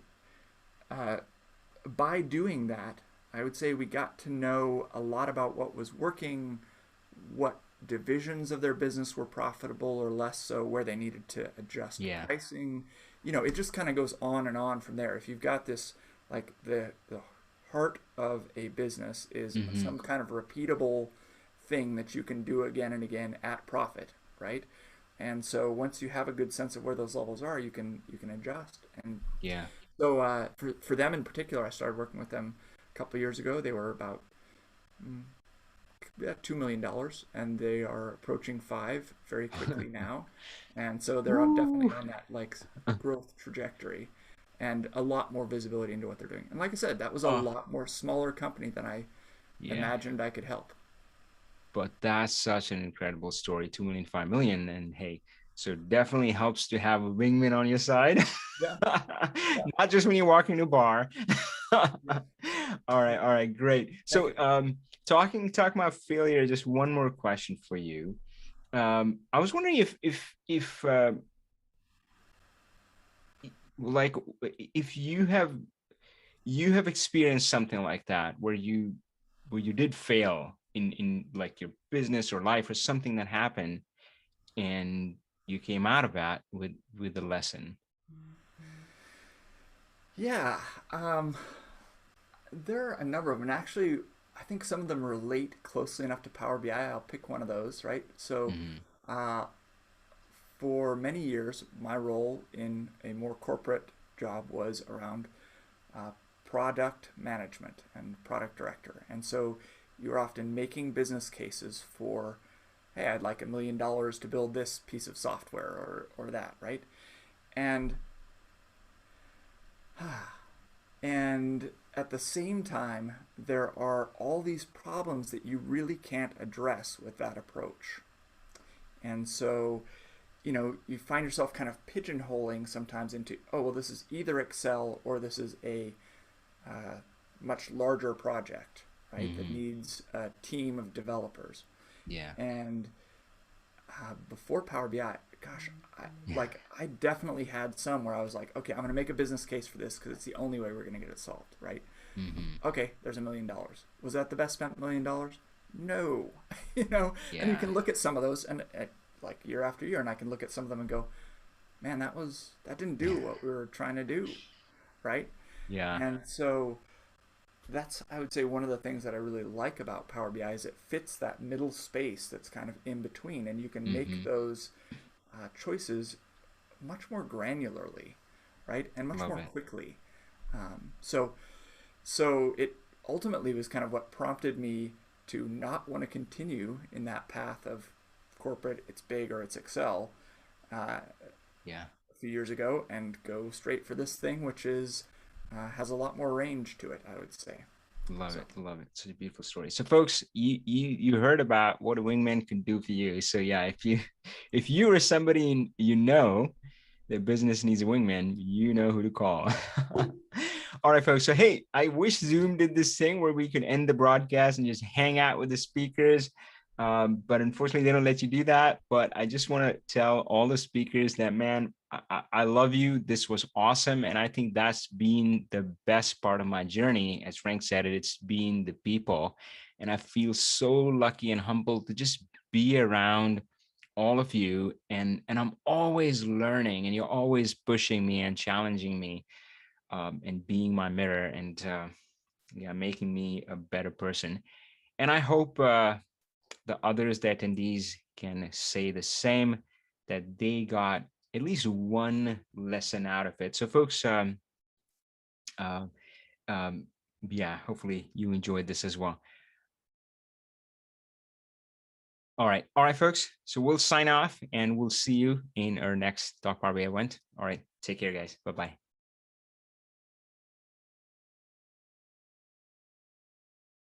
by doing that, I would say we got to know a lot about what was working, what divisions of their business were profitable or less so, where they needed to adjust pricing. It just kind of goes on and on from there. If you've got this, like the heart of a business is some kind of repeatable thing that you can do again and again at profit, right? And so once you have a good sense of where those levels are, you can adjust. And so for them in particular, I started working with them a couple of years ago. They were about $2 million, and they are approaching 5 very quickly now. And so they're definitely on that like growth trajectory, and a lot more visibility into what they're doing. And like I said, that was a lot more smaller company than I imagined I could help. But that's such an incredible story, 2 million, 5 million. And hey, so it definitely helps to have a wingman on your side. Not just when you're walking to a bar. All right, great. So talking about failure, just one more question for you. I was wondering if you have experienced something like that, where you did fail in like your business or life or something that happened and you came out of that with a lesson? Yeah, there are a number of them. And actually, I think some of them relate closely enough to Power BI. I'll pick one of those, right? So, for many years, my role in a more corporate job was around product management and product director. And so you're often making business cases for, hey, I'd like $1 million to build this piece of software or that, right? And at the same time, there are all these problems that you really can't address with that approach. And so, you find yourself kind of pigeonholing sometimes into, oh, well, this is either Excel or this is a much larger project, right? That needs a team of developers. Yeah. And before Power BI, gosh, I definitely had some where I was like, okay, I'm going to make a business case for this because it's the only way we're going to get it solved, right? Okay, there's $1 million. Was that the best spent $1 million? No. And you can look at some of those and like year after year, and I can look at some of them and go, man, that didn't do what we were trying to do, right? Yeah. And so that's, I would say, one of the things that I really like about Power BI is it fits that middle space that's kind of in between, and you can make those choices much more granularly, right? And much more quickly. So it ultimately was kind of what prompted me to not want to continue in that path of corporate, it's big or it's Excel, a few years ago, and go straight for this thing, which is has a lot more range to it, I would say. Love it. Such a beautiful story. So folks, you heard about what a wingman can do for you. So yeah, if you are somebody that business needs a wingman, you know who to call. All right, folks. So hey, I wish Zoom did this thing where we could end the broadcast and just hang out with the speakers. But unfortunately, they don't let you do that. But I just want to tell all the speakers that, man, I love you. This was awesome. And I think that's been the best part of my journey. As Frank said, it's been the people. And I feel so lucky and humbled to just be around all of you. And I'm always learning, and you're always pushing me and challenging me, and being my mirror, and making me a better person. And I hope the others, the attendees, can say the same, that they got at least one lesson out of it. So folks, hopefully you enjoyed this as well. All right, folks. So we'll sign off, and we'll see you in our next Talk Power BI event. All right, take care, guys. Bye-bye.